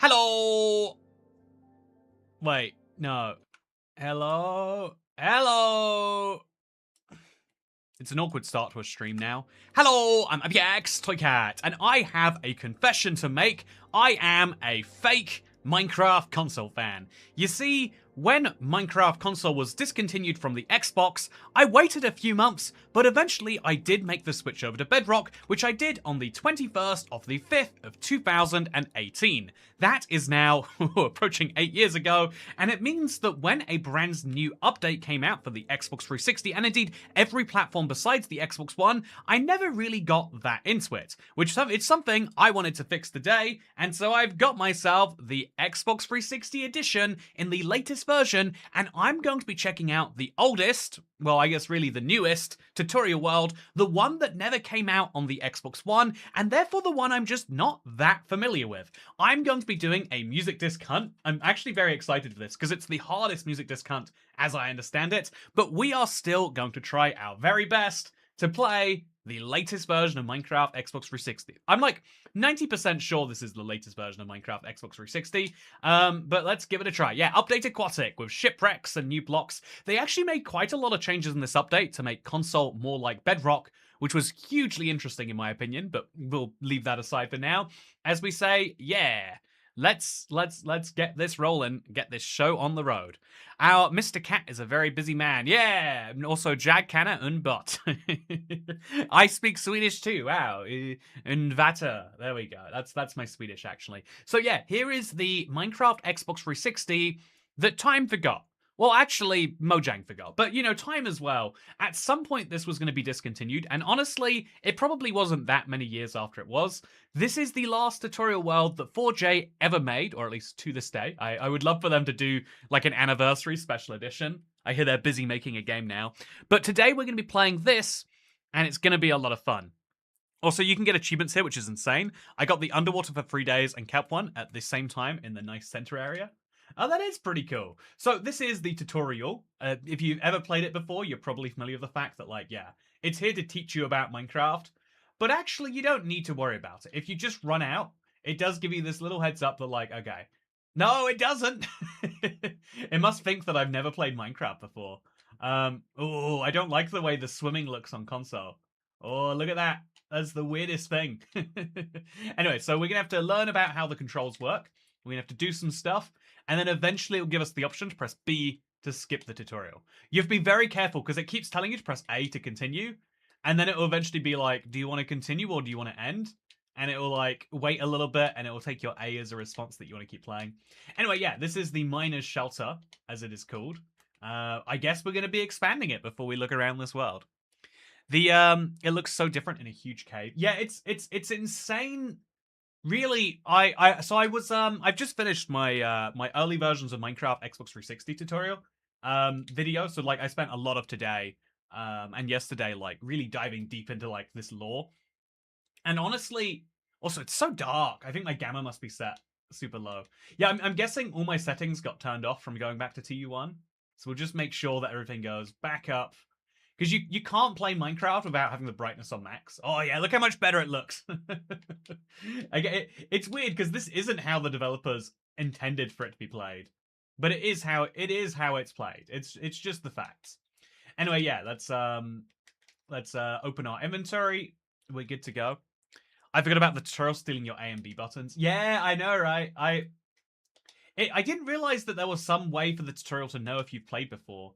Hello! Wait, no. Hello? Hello? It's an awkward start to a stream now. Hello, I'm APX Toycat, and I have a confession to make. I am a fake Minecraft console fan. You see, when Minecraft console was discontinued from the Xbox, I waited a few months, but eventually I did make the switch over to Bedrock, which I did on the 21st of the 5th of 2018. That is now approaching 8 years ago, and it means that when a brand new update came out for the Xbox 360, and indeed every platform besides the Xbox One, I never really got that into it, which it's something I wanted to fix today, and so I've got myself the Xbox 360 edition in the latest version, and I'm going to be checking out the oldest, well, I guess really the newest, tutorial world, the one that never came out on the Xbox One, and therefore the one I'm just not that familiar with. I'm going to be doing a music disc hunt. I'm actually very excited for this, because it's the hardest music disc hunt as I understand it, but we are still going to try our very best to play the latest version of Minecraft Xbox 360. I'm like 90% sure this is the latest version of Minecraft Xbox 360, but let's give it a try. Yeah, update aquatic with shipwrecks and new blocks. They actually made quite a lot of changes in this update to make console more like Bedrock, which was hugely interesting in my opinion, but we'll leave that aside for now. As we say, yeah, let's get this rolling, get this show on the road. Our Mr. Cat is a very busy man. Yeah, and also Jag Kanna und Bot. I speak Swedish too. Wow, and Vata. There we go. That's my Swedish actually. So yeah, here is the Minecraft Xbox 360 that time forgot. Well, actually, Mojang forgot, but you know, time as well. At some point, this was going to be discontinued, and honestly, it probably wasn't that many years after it was. This is the last tutorial world that 4J ever made, or at least to this day. I would love for them to do like an anniversary special edition. I hear they're busy making a game now. But today we're going to be playing this, and it's going to be a lot of fun. Also, you can get achievements here, which is insane. I got the underwater for 3 days and kept one at the same time in the nice center area. Oh, that is pretty cool. So this is the tutorial. If you've ever played it before, you're probably familiar with the fact that, like, yeah, it's here to teach you about Minecraft. But actually, you don't need to worry about it. If you just run out, it does give you this little heads up that, like, okay. No, it doesn't. It must think that I've never played Minecraft before. Oh, I don't like the way the swimming looks on console. Oh, look at that. That's the weirdest thing. Anyway, so we're going to have to learn about how the controls work. We're going to have to do some stuff. And then eventually it'll give us the option to press B to skip the tutorial. You have to be very careful because it keeps telling you to press A to continue. And then it will eventually be like, do you want to continue or do you want to end? And it will like wait a little bit and it will take your A as a response that you want to keep playing. Anyway, yeah, this is the miner's shelter, as it is called. I guess we're going to be expanding it before we look around this world. It looks so different in a huge cave. Yeah, it's insane. Really, I've just finished my my early versions of Minecraft Xbox 360 tutorial video. So like I spent a lot of today and yesterday like really diving deep into like this lore. And honestly, also it's so dark. I think my gamma must be set super low. Yeah, I'm guessing all my settings got turned off from going back to TU1. So we'll just make sure that everything goes back up. Because you can't play Minecraft without having the brightness on max. Oh yeah, look how much better it looks. It's weird because this isn't how the developers intended for it to be played, but it is how it's played. It's just the facts. Anyway, yeah, let's open our inventory. We're good to go. I forgot about the tutorial stealing your A and B buttons. Yeah, I know, right? I didn't realize that there was some way for the tutorial to know if you've played before.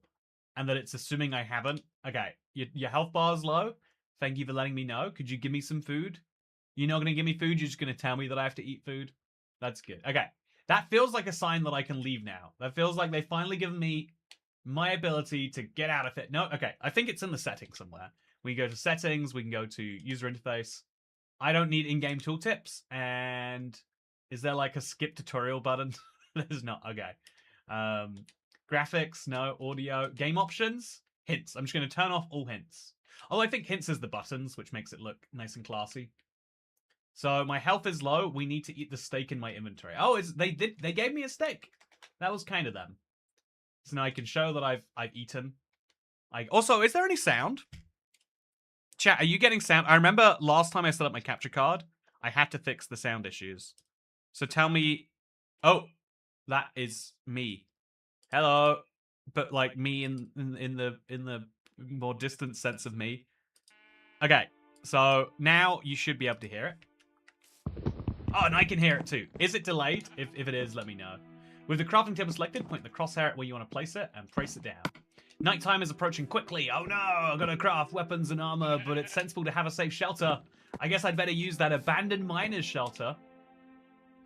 And that it's assuming I haven't. Okay, your health bar is low. Thank you for letting me know. Could you give me some food? You're not going to give me food? You're just going to tell me that I have to eat food? That's good. Okay, that feels like a sign that I can leave now. That feels like they've finally given me my ability to get out of it. No, okay, I think it's in the settings somewhere. We can go to settings. We can go to user interface. I don't need in-game tooltips. And is there like a skip tutorial button? There's not. Okay. Graphics, no. Audio. Game options. Hints. I'm just going to turn off all hints. Oh, I think hints is the buttons, which makes it look nice and classy. So my health is low. We need to eat the steak in my inventory. Oh, they gave me a steak. That was kind of them. So now I can show that I've eaten. Also, is there any sound? Chat, are you getting sound? I remember last time I set up my capture card, I had to fix the sound issues. So tell me Oh, that is me. Hello, but like me in the more distant sense of me. Okay, so now you should be able to hear it. Oh, and I can hear it too. Is it delayed? If it is, let me know. With the crafting table selected, point the crosshair at where you want to place it and place it down. Nighttime is approaching quickly. Oh no, I've got to craft weapons and armor, but it's sensible to have a safe shelter. I guess I'd better use that abandoned miner's shelter.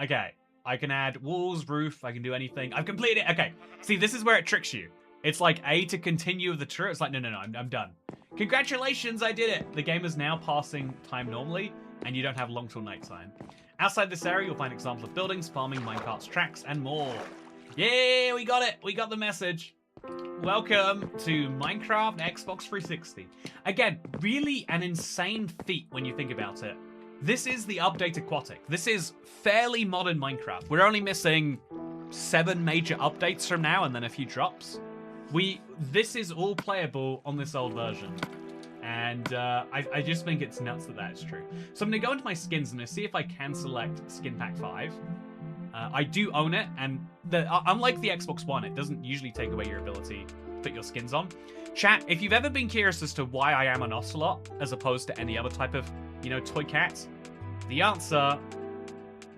Okay, I can add walls, roof, I can do anything. I've completed it. Okay, see, this is where it tricks you. It's like A, to continue the tour. It's like, no, I'm done. Congratulations, I did it. The game is now passing time normally, and you don't have long till nighttime. Outside this area, you'll find examples of buildings, farming, minecarts, tracks, and more. Yeah, we got it. We got the message. Welcome to Minecraft Xbox 360. Again, really an insane feat when you think about it. This is the update Aquatic. This is fairly modern Minecraft. We're only missing 7 major updates from now and then a few drops. This is all playable on this old version. And I just think it's nuts that that is true. So I'm going to go into my skins and I'm going to see if I can select Skin Pack 5. I do own it, and unlike the Xbox One, it doesn't usually take away your ability to put your skins on. Chat, if you've ever been curious as to why I am an ocelot, as opposed to any other type of, toy cat, the answer...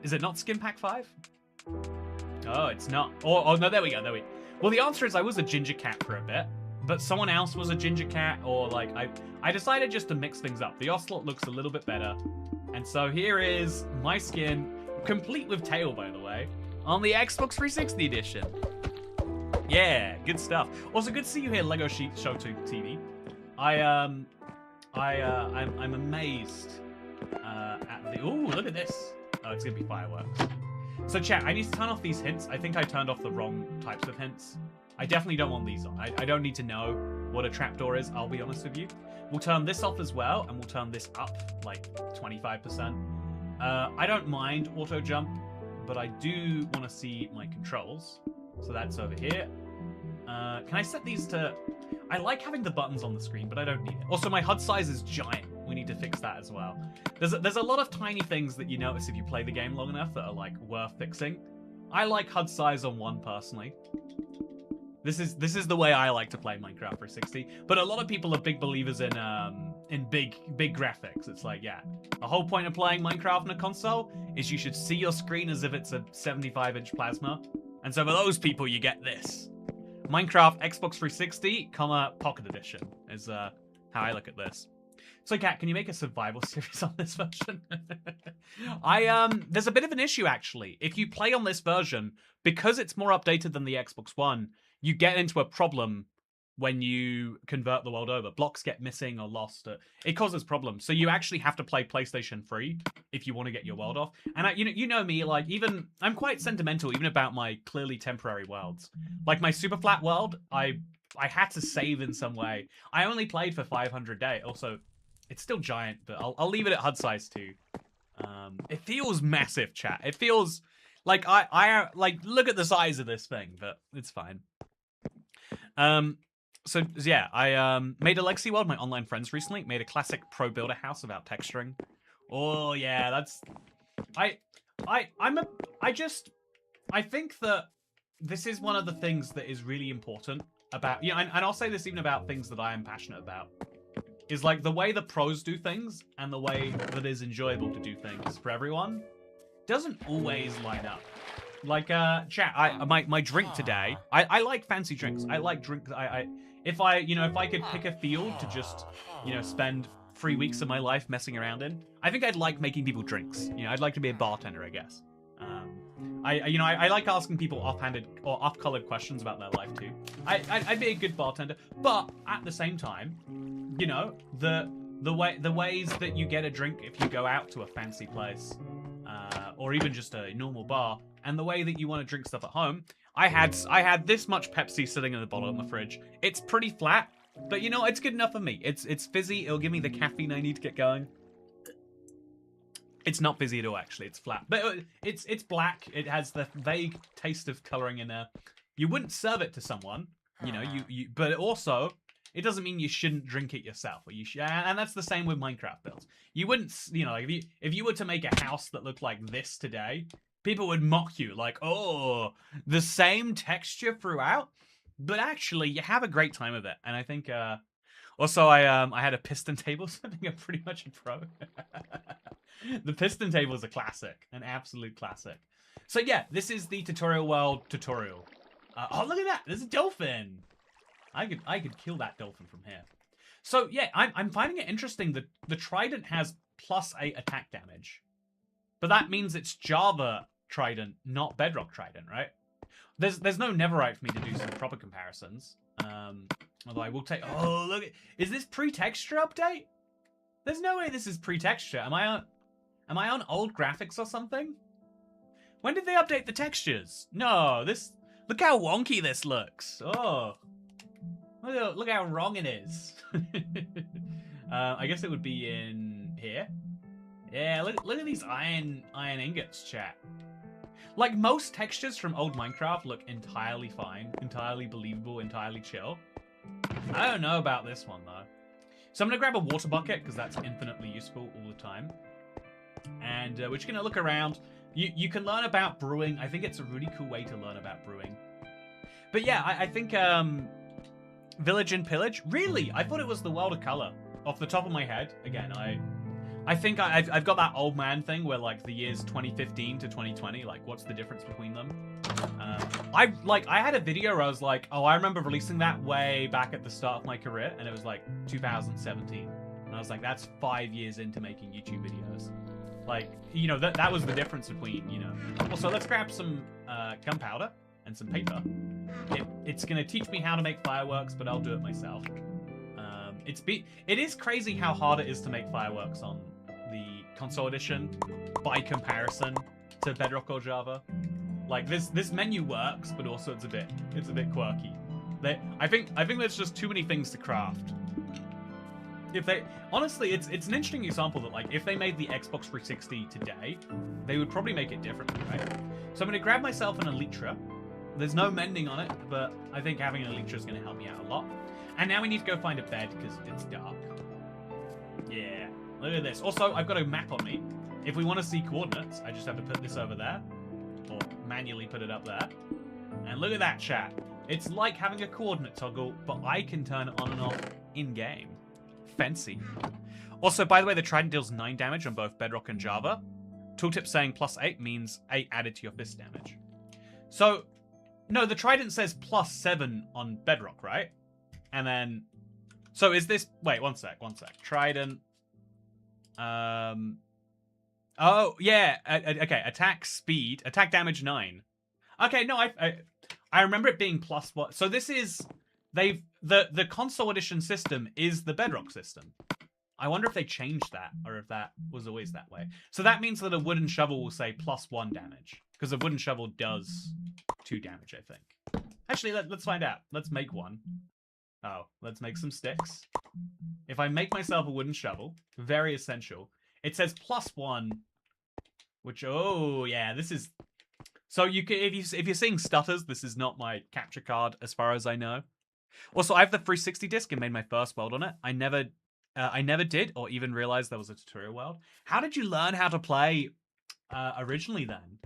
Is it not Skin Pack 5? Oh, it's not. Oh, no, there we go. Well, the answer is I was a ginger cat for a bit, but someone else was a ginger cat, or, I decided just to mix things up. The ocelot looks a little bit better, and so here is my skin... complete with tail, by the way, on the Xbox 360 edition. Yeah, good stuff. Also, good to see you here, Lego Show TV. I'm amazed at the. Ooh, look at this. Oh, it's gonna be fireworks. So, chat, I need to turn off these hints. I think I turned off the wrong types of hints. I definitely don't want these on. I don't need to know what a trapdoor is. I'll be honest with you. We'll turn this off as well, and we'll turn this up like 25%. I don't mind auto jump, but I do want to see my controls. So that's over here. Can I set these to... I like having the buttons on the screen, but I don't need it. Also, my HUD size is giant. We need to fix that as well. There's a lot of tiny things that you notice if you play the game long enough that are like worth fixing. I like HUD size on 1 personally. This is the way I like to play Minecraft 360. But a lot of people are big believers in big graphics. It's like, yeah, the whole point of playing Minecraft on a console is you should see your screen as if it's a 75-inch plasma. And so for those people, you get this. Minecraft Xbox 360, Pocket Edition is how I look at this. So, Kat, can you make a survival series on this version? There's a bit of an issue, actually. If you play on this version, because it's more updated than the Xbox One, you get into a problem when you convert the world over. Blocks get missing or lost. It causes problems. So you actually have to play PlayStation 3 if you want to get your world off. And you know me, like, even I'm quite sentimental even about my clearly temporary worlds. Like my super flat world, I had to save in some way. I only played for 500 days. Also, it's still giant, but I'll leave it at HUD size too. It feels massive, chat. It feels like I like look at the size of this thing, but it's fine. So yeah, I made a legacy world. My online friends recently made a classic pro builder house about texturing. Oh yeah, that's I think that this is one of the things that is really important about and I'll say this even about things that I am passionate about. Is like the way the pros do things and the way that is enjoyable to do things for everyone doesn't always line up. Like chat, my drink today, I like fancy drinks. I like drinks. If I could pick a field to just spend 3 weeks of my life messing around in, I think I'd like making people drinks. I'd like to be a bartender, I guess. I like asking people offhanded or off-colored questions about their life too. I'd be a good bartender, but at the same time, the ways that you get a drink if you go out to a fancy place, or even just a normal bar, and the way that you want to drink stuff at home. I had this much Pepsi sitting in the bottle in the fridge. It's pretty flat, but it's good enough for me. It's fizzy. It'll give me the caffeine I need to get going. It's not fizzy at all, actually. It's flat, but it's black. It has the vague taste of coloring in there. You wouldn't serve it to someone, but also it doesn't mean you shouldn't drink it yourself. Or you should, and that's the same with Minecraft builds. You wouldn't, if you were to make a house that looked like this today, people would mock you like, oh, the same texture throughout, but actually you have a great time of it. And I think also I had a piston table, so I think I'm pretty much a pro. The piston table is a classic, an absolute classic. So yeah, this is the tutorial world tutorial. Oh, look at that! There's a dolphin. I could kill that dolphin from here. So yeah, I'm finding it interesting that the Trident has +8 attack damage, but that means it's Java Trident, not Bedrock Trident, right? There's no Neverite for me to do some proper comparisons. Although I will take. Oh look! Is this pre-texture update? There's no way this is pre-texture. Am I on old graphics or something? When did they update the textures? No, this. Look how wonky this looks. Oh. Look how wrong it is. I guess it would be in here. Yeah, look at these iron ingots, chat. Like, most textures from old Minecraft look entirely fine, entirely believable, entirely chill. I don't know about this one, though. So I'm going to grab a water bucket, because that's infinitely useful all the time. And we're just going to look around. You can learn about brewing. I think it's a really cool way to learn about brewing. But yeah, I think... Village and Pillage? Really? I thought it was the World of Color. Off the top of my head, again, I think I've got that old man thing where, like, the years 2015 to 2020, like, what's the difference between them? I had a video where I was like, oh, I remember releasing that way back at the start of my career, and it was, like, 2017. And I was like, that's 5 years into making YouTube videos. Like, you know, that was the difference between, you know. Also, let's grab some gunpowder and some paper. It's going to teach me how to make fireworks, but I'll do it myself. It is crazy how hard it is to make fireworks on the console edition by comparison to Bedrock or Java. Like, this menu works, but also it's a bit quirky. I think there's just too many things to craft. Honestly, it's an interesting example that, like, if they made the Xbox 360 today, they would probably make it differently, right? So I'm going to grab myself an Elytra. There's no mending on it, but I think having an Elytra is going to help me out a lot. And now we need to go find a bed, because it's dark. Yeah, look at this. Also, I've got a map on me. If we want to see coordinates, I just have to put this over there, or manually put it up there. And look at that, chat. It's like having a coordinate toggle, but I can turn it on and off in-game. Fancy. Also, by the way, the Trident deals 9 damage on both Bedrock and Java. Tooltip saying +8 means 8 added to your fist damage. So... no, the Trident says +7 on Bedrock, right? And then... so is this... wait, one sec. Trident... oh, yeah. Okay, attack speed. Attack damage 9. Okay, no, I remember it being +1. So this is... the console edition system is the Bedrock system. I wonder if they changed that, or if that was always that way. So that means that a wooden shovel will say +1 damage. Because a wooden shovel does 2 damage, I think. Actually, let's find out. Let's make one. Oh, let's make some sticks. If I make myself a wooden shovel, very essential. It says +1, which, oh yeah, this is... so you can, if you're seeing stutters, this is not my capture card, as far as I know. Also, I have the 360 disc and made my first world on it. I never did, or even realized there was a tutorial world. How did you learn how to play originally then?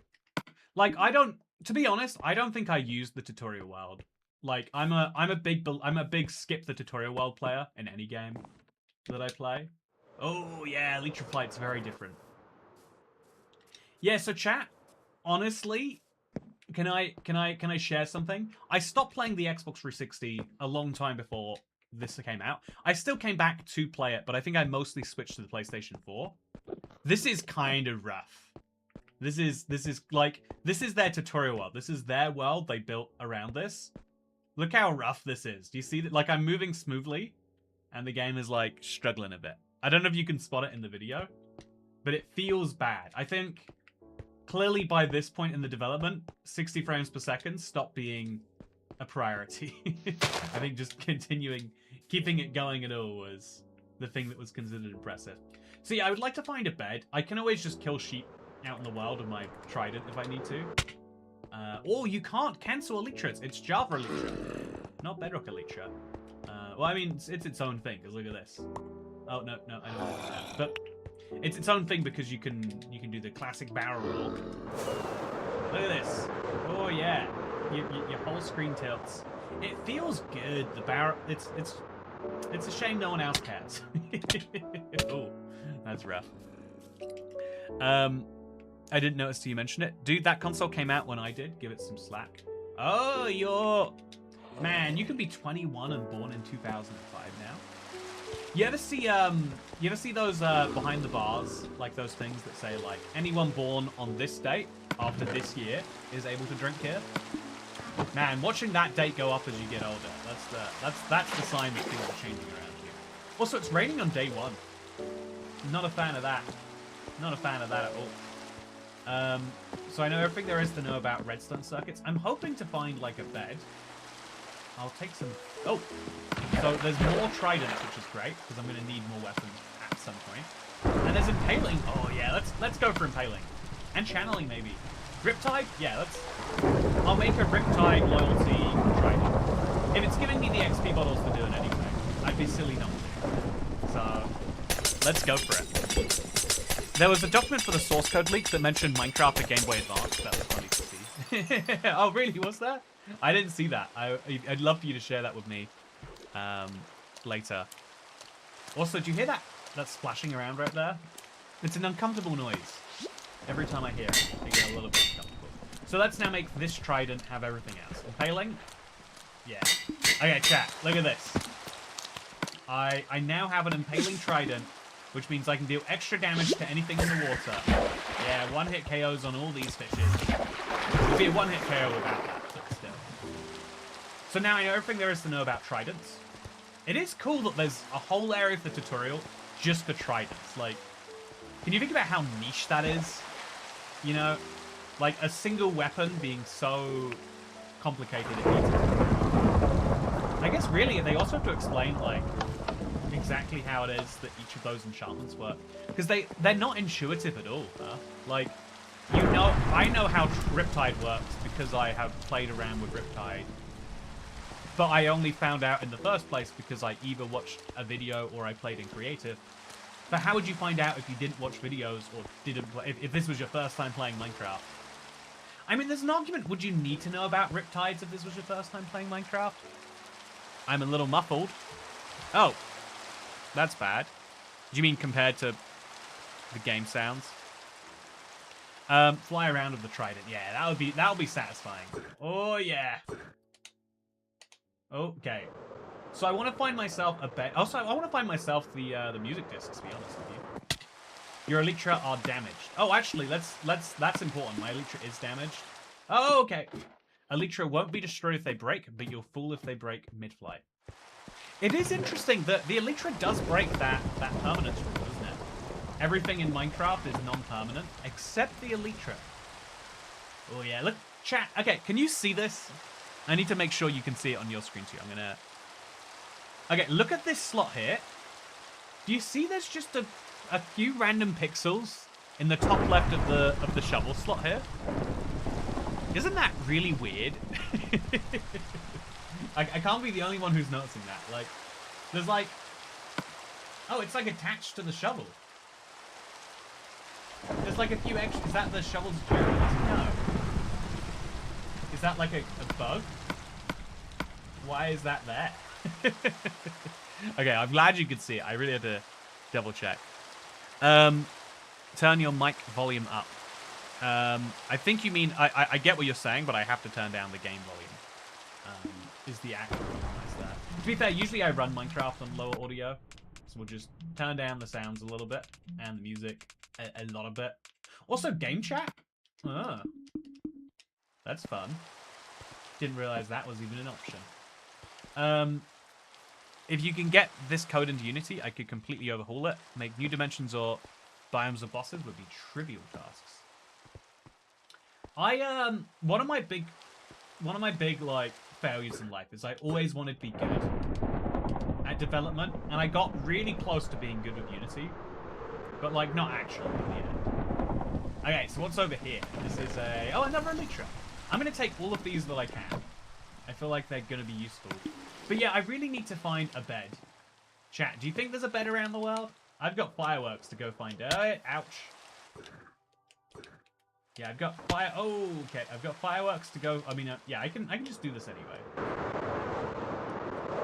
Like, to be honest, I don't think I used the tutorial world. Like, I'm a big skip the tutorial world player in any game that I play. Oh yeah, Elytra Flight's very different. Yeah, so chat, honestly, can I share something? I stopped playing the Xbox 360 a long time before this came out. I still came back to play it, but I think I mostly switched to the PlayStation 4. This is kind of rough. This is their tutorial world. This is their world they built around this. Look how rough this is. Do you see that? Like, I'm moving smoothly, and the game is, like, struggling a bit. I don't know if you can spot it in the video, but it feels bad. I think, clearly by this point in the development, 60 frames per second stopped being a priority. I think just keeping it going at all was the thing that was considered impressive. So yeah, I would like to find a bed. I can always just kill sheep out in the wild with my Trident if I need to. Oh, you can't cancel Elytras. It's Java Elytra, not Bedrock Elytra. Well, I mean, it's its own thing, because look at this. Oh, no, I don't want that. But It's its own thing because you can do the classic barrel roll. Look at this. Oh yeah, your whole screen tilts. It feels good. The barrel. It's a shame no one else cares. Oh, that's rough. I didn't notice till you mentioned it. Dude, that console came out when I did. Give it some slack. Oh, you're... Man, you can be 21 and born in 2005 now. You ever see those behind the bars, like those things that say like anyone born on this date after this year is able to drink here? Man, watching that date go up as you get older, that's the sign that things are changing around here. Also, it's raining on day 1. Not a fan of that. Not a fan of that at all. So I know everything there is to know about redstone circuits. I'm hoping to find like a bed. I'll take some... Oh! So there's more tridents, which is great, because I'm going to need more weapons at some point. And there's impaling. Oh yeah, let's go for impaling. And channeling maybe. Riptide? Yeah, I'll make a Riptide loyalty trident. If it's giving me the XP bottles to do it anyway, I'd be silly not to. So, let's go for it. There was a document for the source code leak that mentioned Minecraft for Game Boy Advance. That was funny to see. Oh, really? Was that? I didn't see that. I'd love for you to share that with me later. Also, do you hear that splashing around right there? It's an uncomfortable noise. Every time I hear it, I get a little bit uncomfortable. So let's now make this trident have everything else. Impaling? Yeah. Okay, chat. Look at this. I now have an impaling trident, which means I can deal extra damage to anything in the water. Yeah, one-hit KOs on all these fishes. It would be a one-hit KO without that, but still. So now I know everything there is to know about tridents. It is cool that there's a whole area of the tutorial just for tridents. Like, can you think about how niche that is? You know, like a single weapon being so complicated it needs to. I guess really they also have to explain like exactly how it is that each of those enchantments work, because they're not intuitive at all. Huh? Like, you know, I know how Riptide works because I have played around with Riptide, but I only found out in the first place because I either watched a video or I played in creative. But how would you find out if you didn't watch videos or didn't play, if this was your first time playing Minecraft? I mean, there's an argument, would you need to know about Riptides if this was your first time playing Minecraft? I'm a little muffled. Oh, that's bad. Do you mean compared to the game sounds? Fly around with the trident. Yeah, that would be satisfying. Oh yeah. Okay. So I want to find myself a bed. Also, I want to find myself the music discs, to be honest with you. Your elytra are damaged. Oh, actually, that's important. My elytra is damaged. Oh, okay. Elytra won't be destroyed if they break, but you'll fool if they break mid-flight. It is interesting that the elytra does break that permanence rule, doesn't it? Everything in Minecraft is non-permanent, except the elytra. Oh yeah, look, chat. Okay, can you see this? I need to make sure you can see it on your screen too. I'm gonna... Okay, look at this slot here. Do you see there's just a few random pixels in the top left of the shovel slot here? Isn't that really weird? I can't be the only one who's noticing that. Like, there's like... Oh, it's like attached to the shovel. There's like a few extra... Is that the shovel's durability? No. Is that like a bug? Why is that there? Okay, I'm glad you could see it. I really had to double check. Turn your mic volume up. I think you mean... I get what you're saying, but I have to turn down the game volume. Is the actual compromise there. To be fair, usually I run Minecraft on lower audio. So we'll just turn down the sounds a little bit. And the music a lot of bit. Also, game chat? Ah. That's fun. Didn't realize that was even an option. If you can get this code into Unity, I could completely overhaul it. Make new dimensions or biomes of bosses would be trivial tasks. One of my big like failures in life is I always wanted to be good at development, and I got really close to being good with Unity, but like not actually in the end. Okay, so what's over here? This is another elytra. I'm gonna take all of these that I can. I feel like they're gonna be useful. But yeah, I really need to find a bed. Chat, do you think there's a bed around the world? I've got fireworks to go find. Ouch. Yeah, I've got fire. Oh, okay. I've got fireworks to go. I mean, yeah, I can just do this anyway.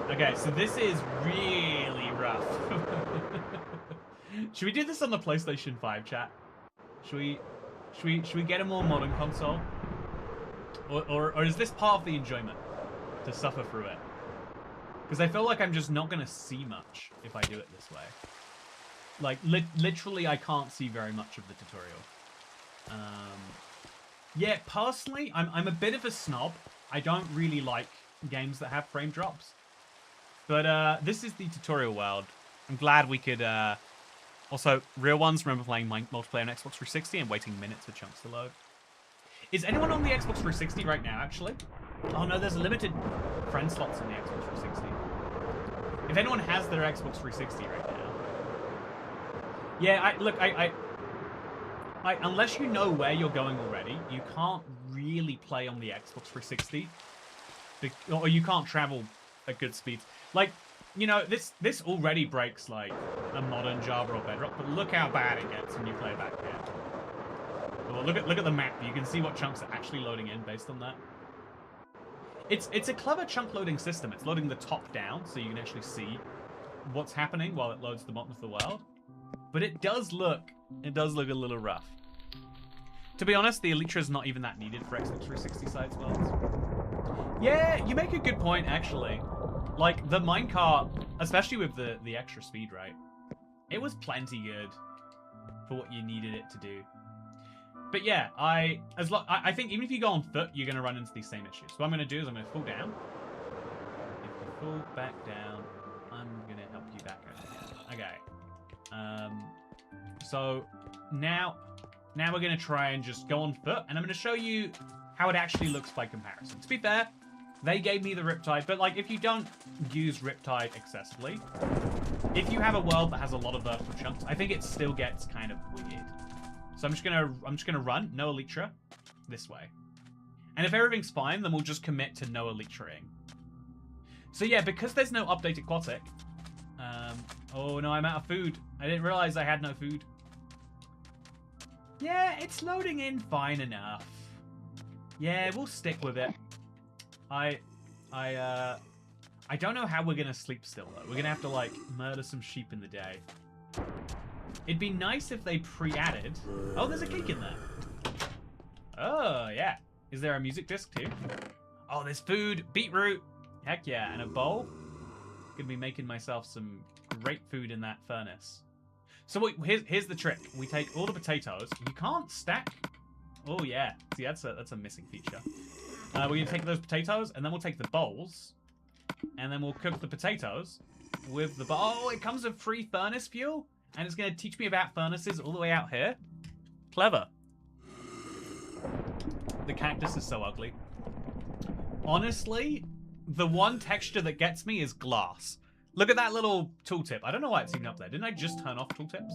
Okay, so this is really rough. Should we do this on the PlayStation 5, chat? Should we get a more modern console? Or is this part of the enjoyment to suffer through it? Because I feel like I'm just not gonna see much if I do it this way. Like literally, I can't see very much of the tutorial. Yeah, personally, I'm a bit of a snob. I don't really like games that have frame drops. But this is the tutorial world. I'm glad we could. Also, real ones. Remember playing multiplayer on Xbox 360 and waiting minutes for chunks to load. Is anyone on the Xbox 360 right now, actually? Oh no, there's limited friend slots in the Xbox 360. If anyone has their Xbox 360 right now. Yeah, look, unless you know where you're going already, you can't really play on the Xbox 360. Or you can't travel at good speeds. Like, you know, this already breaks, like, a modern Java or Bedrock, but look how bad it gets when you play back here. Well, look at the map. You can see what chunks are actually loading in based on that. It's a clever chunk loading system. It's loading the top down, so you can actually see what's happening while it loads the bottom of the world. But it does look a little rough. To be honest, the Elytra is not even that needed for Xbox 360 sides worlds. Yeah, you make a good point, actually. Like, the minecart, especially with the extra speed, right? It was plenty good for what you needed it to do. But yeah, I think even if you go on foot, you're going to run into these same issues. So what I'm going to do is I'm going to fall down. If you fall back down, I'm going to help you back over here. Okay. So now we're going to try and just go on foot, and I'm going to show you how it actually looks by comparison. To be fair, they gave me the Riptide, but like if you don't use Riptide excessively, if you have a world that has a lot of vertical chunks, I think it still gets kind of weird. So I'm just gonna run no Elytra this way, and if everything's fine, then we'll just commit to no Elytraing. So yeah, because there's no update aquatic. Oh no, I'm out of food. I didn't realize I had no food. Yeah, it's loading in fine enough. Yeah, we'll stick with it. I don't know how we're gonna sleep still though. We're gonna have to like murder some sheep in the day. It'd be nice if they pre-added. Oh, there's a cake in there. Oh yeah. Is there a music disc too? Oh, there's food, beetroot. Heck yeah, and a bowl. Gonna be making myself some great food in that furnace. So here's the trick. We take all the potatoes. You can't stack. Oh yeah. See, that's a missing feature. We're gonna take those potatoes, and then we'll take the bowls, and then we'll cook the potatoes with the bowl. Oh, it comes with free furnace fuel, and it's gonna teach me about furnaces all the way out here. Clever. The cactus is so ugly. Honestly, the one texture that gets me is glass. Look at that little tooltip. I don't know why it's even up there. Didn't I just turn off tooltips?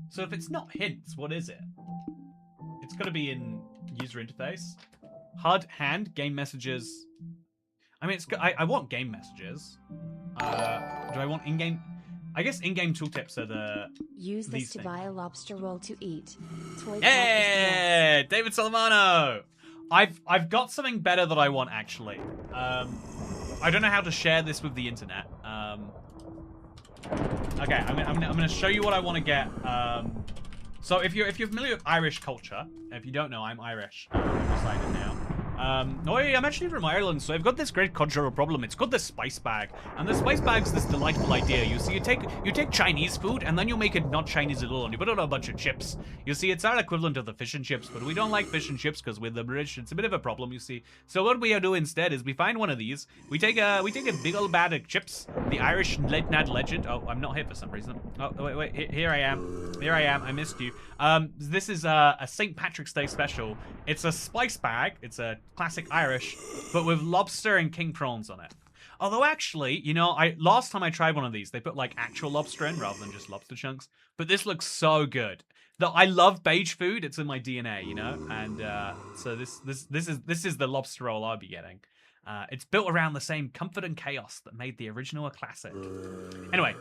So if it's not hints, what is it? It's got to be in user interface. HUD, hand, game messages. I mean, I want game messages. Do I want in-game? I guess in-game tooltips are the. Use this to buy a lobster roll to eat. Hey, David Solomano. I've got something better that I want actually. I don't know how to share this with the internet. Okay, I'm gonna show you what I want to get. So if you're familiar with Irish culture, if you don't know, I'm Irish. I've decided now. I'm actually from Ireland, so I've got this great cultural problem. It's called the spice bag, and the spice bag's this delightful idea. You see, you take Chinese food, and then you make it not Chinese at all, and you put on a bunch of chips. You see, it's our equivalent of the fish and chips, but we don't like fish and chips because we're the British. It's a bit of a problem, you see. So what we do instead is we find one of these. We take a big old bag of chips. The Irish late night legend. Oh, I'm not here for some reason. Oh, wait. Here I am. I missed you. This is a St. Patrick's Day special. It's a spice bag. It's a classic Irish, but with lobster and king prawns on it. Although actually, you know, last time I tried one of these, they put like actual lobster in rather than just lobster chunks. But this looks so good. I love beige food. It's in my DNA, you know, and so this is the lobster roll I'll be getting. It's built around the same comfort and chaos that made the original a classic. Anyway,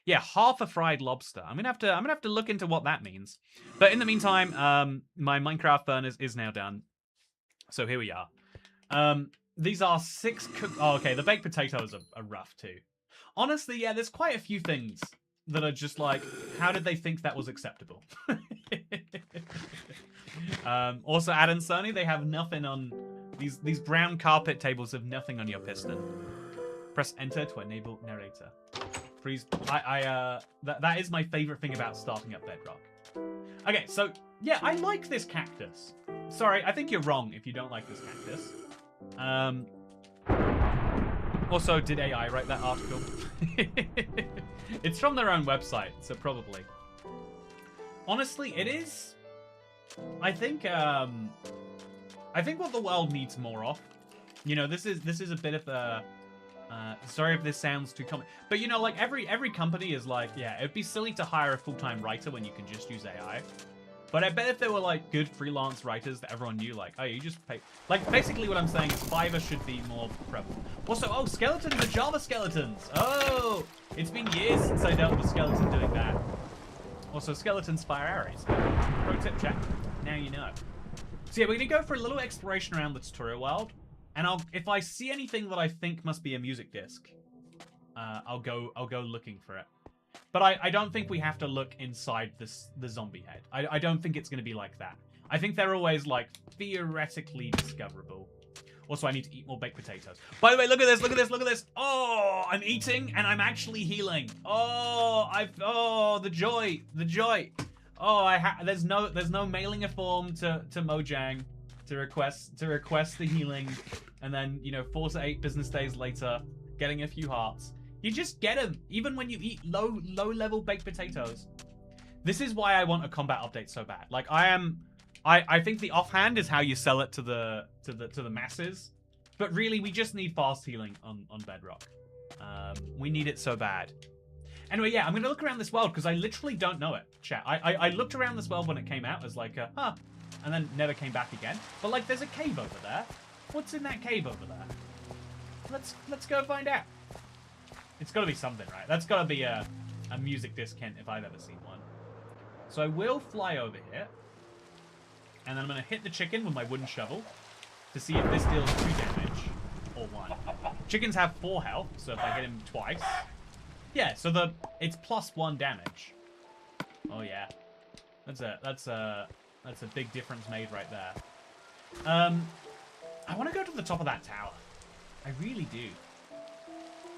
yeah, half a fried lobster. I'm gonna have to look into what that means. But in the meantime, my Minecraft furnace is now done. So here we are. These are 6 cooked. Oh, okay. The baked potatoes are rough too. Honestly, yeah, there's quite a few things that are just like, how did they think that was acceptable? Also, Ad and Sony, they have nothing on these brown carpet tables have nothing on your piston. Press enter to enable narrator. Please, that is my favorite thing about starting up Bedrock. Okay, so yeah, I like this cactus. Sorry, I think you're wrong if you don't like this cactus. Also, did AI write that article? It's from their own website, so probably. Honestly, it is. I think what the world needs more of. You know, this is a bit of a. Sorry if this sounds too common, but you know, like every company is like, yeah, it'd be silly to hire a full-time writer when you can just use AI. But I bet if there were like good freelance writers that everyone knew, like, oh, you just pay. Like, basically what I'm saying is Fiverr should be more prevalent. Also, oh, skeletons are Java skeletons. Oh, it's been years since I dealt with a skeleton doing that. Also, skeletons fire arrows. Pro tip, chat. Now you know. So yeah, we're gonna go for a little exploration around the tutorial world, and if I see anything that I think must be a music disc, I'll go looking for it. But I don't think we have to look inside the zombie head. I don't think it's going to be like that. I think they're always, like, theoretically discoverable. Also, I need to eat more baked potatoes. By the way, look at this, look at this, look at this. Oh, I'm eating and I'm actually healing. Oh, the joy, the joy. Oh, there's no mailing a form to Mojang to request the healing, and then, you know, 4 to 8 business days later, getting a few hearts. You just get them, even when you eat low-level baked potatoes. This is why I want a combat update so bad. Like, I think the offhand is how you sell it to the masses, but really we just need fast healing on Bedrock. We need it so bad. Anyway, yeah, I'm gonna look around this world because I literally don't know it. Chat. I looked around this world when it came out as like a huh, and then never came back again. But like, there's a cave over there. What's in that cave over there? Let's go find out. It's got to be something, right? That's got to be a music disc hint if I've ever seen one. So I will fly over here. And then I'm going to hit the chicken with my wooden shovel to see if this deals 2 damage or 1. Chickens have 4 health, so if I hit him twice... Yeah, so it's +1 damage. Oh, yeah. That's a big difference made right there. I want to go to the top of that tower. I really do.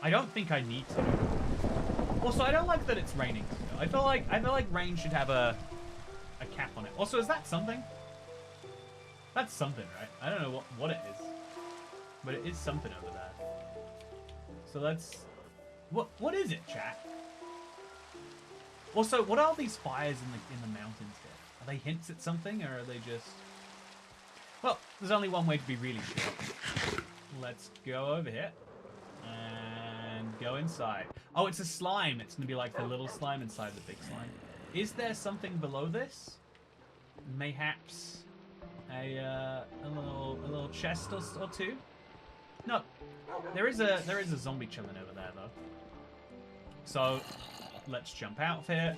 I don't think I need to. Also, I don't like that it's raining. I feel like rain should have a cap on it. Also, is that something? That's something, right? I don't know what it is, but it is something over there. So that's what is it, chat? Also, what are these fires in the mountains here? Are they hints at something, or are they just? Well, there's only one way to be really sure. Let's go over here. And go inside. Oh, it's a slime. It's gonna be like the little slime inside the big slime. Is there something below this? Mayhaps a little chest or two? No. There is a zombie chilling over there though. So let's jump out of here.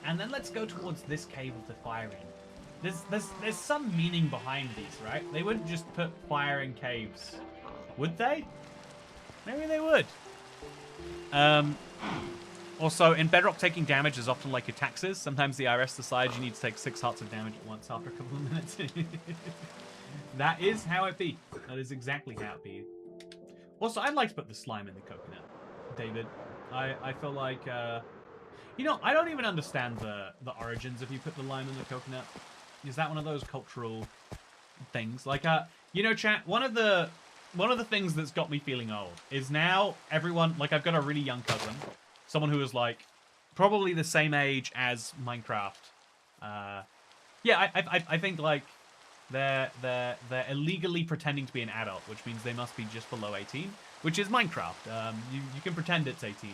And then let's go towards this cave with the fire in. There's some meaning behind these, right? They wouldn't just put fire in caves. Would they? Maybe they would. Also, in Bedrock, taking damage is often like your taxes. Sometimes the IRS decides you need to take 6 hearts of damage at once after a couple of minutes. That is how it be. That is exactly how it be. Also, I'd like to put the slime in the coconut, David. I feel like, you know, I don't even understand the origins if you put the lime in the coconut. Is that one of those cultural things? Like, you know, chat, one of the things that's got me feeling old is now everyone, like, I've got a really young cousin, someone who is like probably the same age as Minecraft. Yeah, I think like they're illegally pretending to be an adult, which means they must be just below 18, which is Minecraft. You can pretend it's 18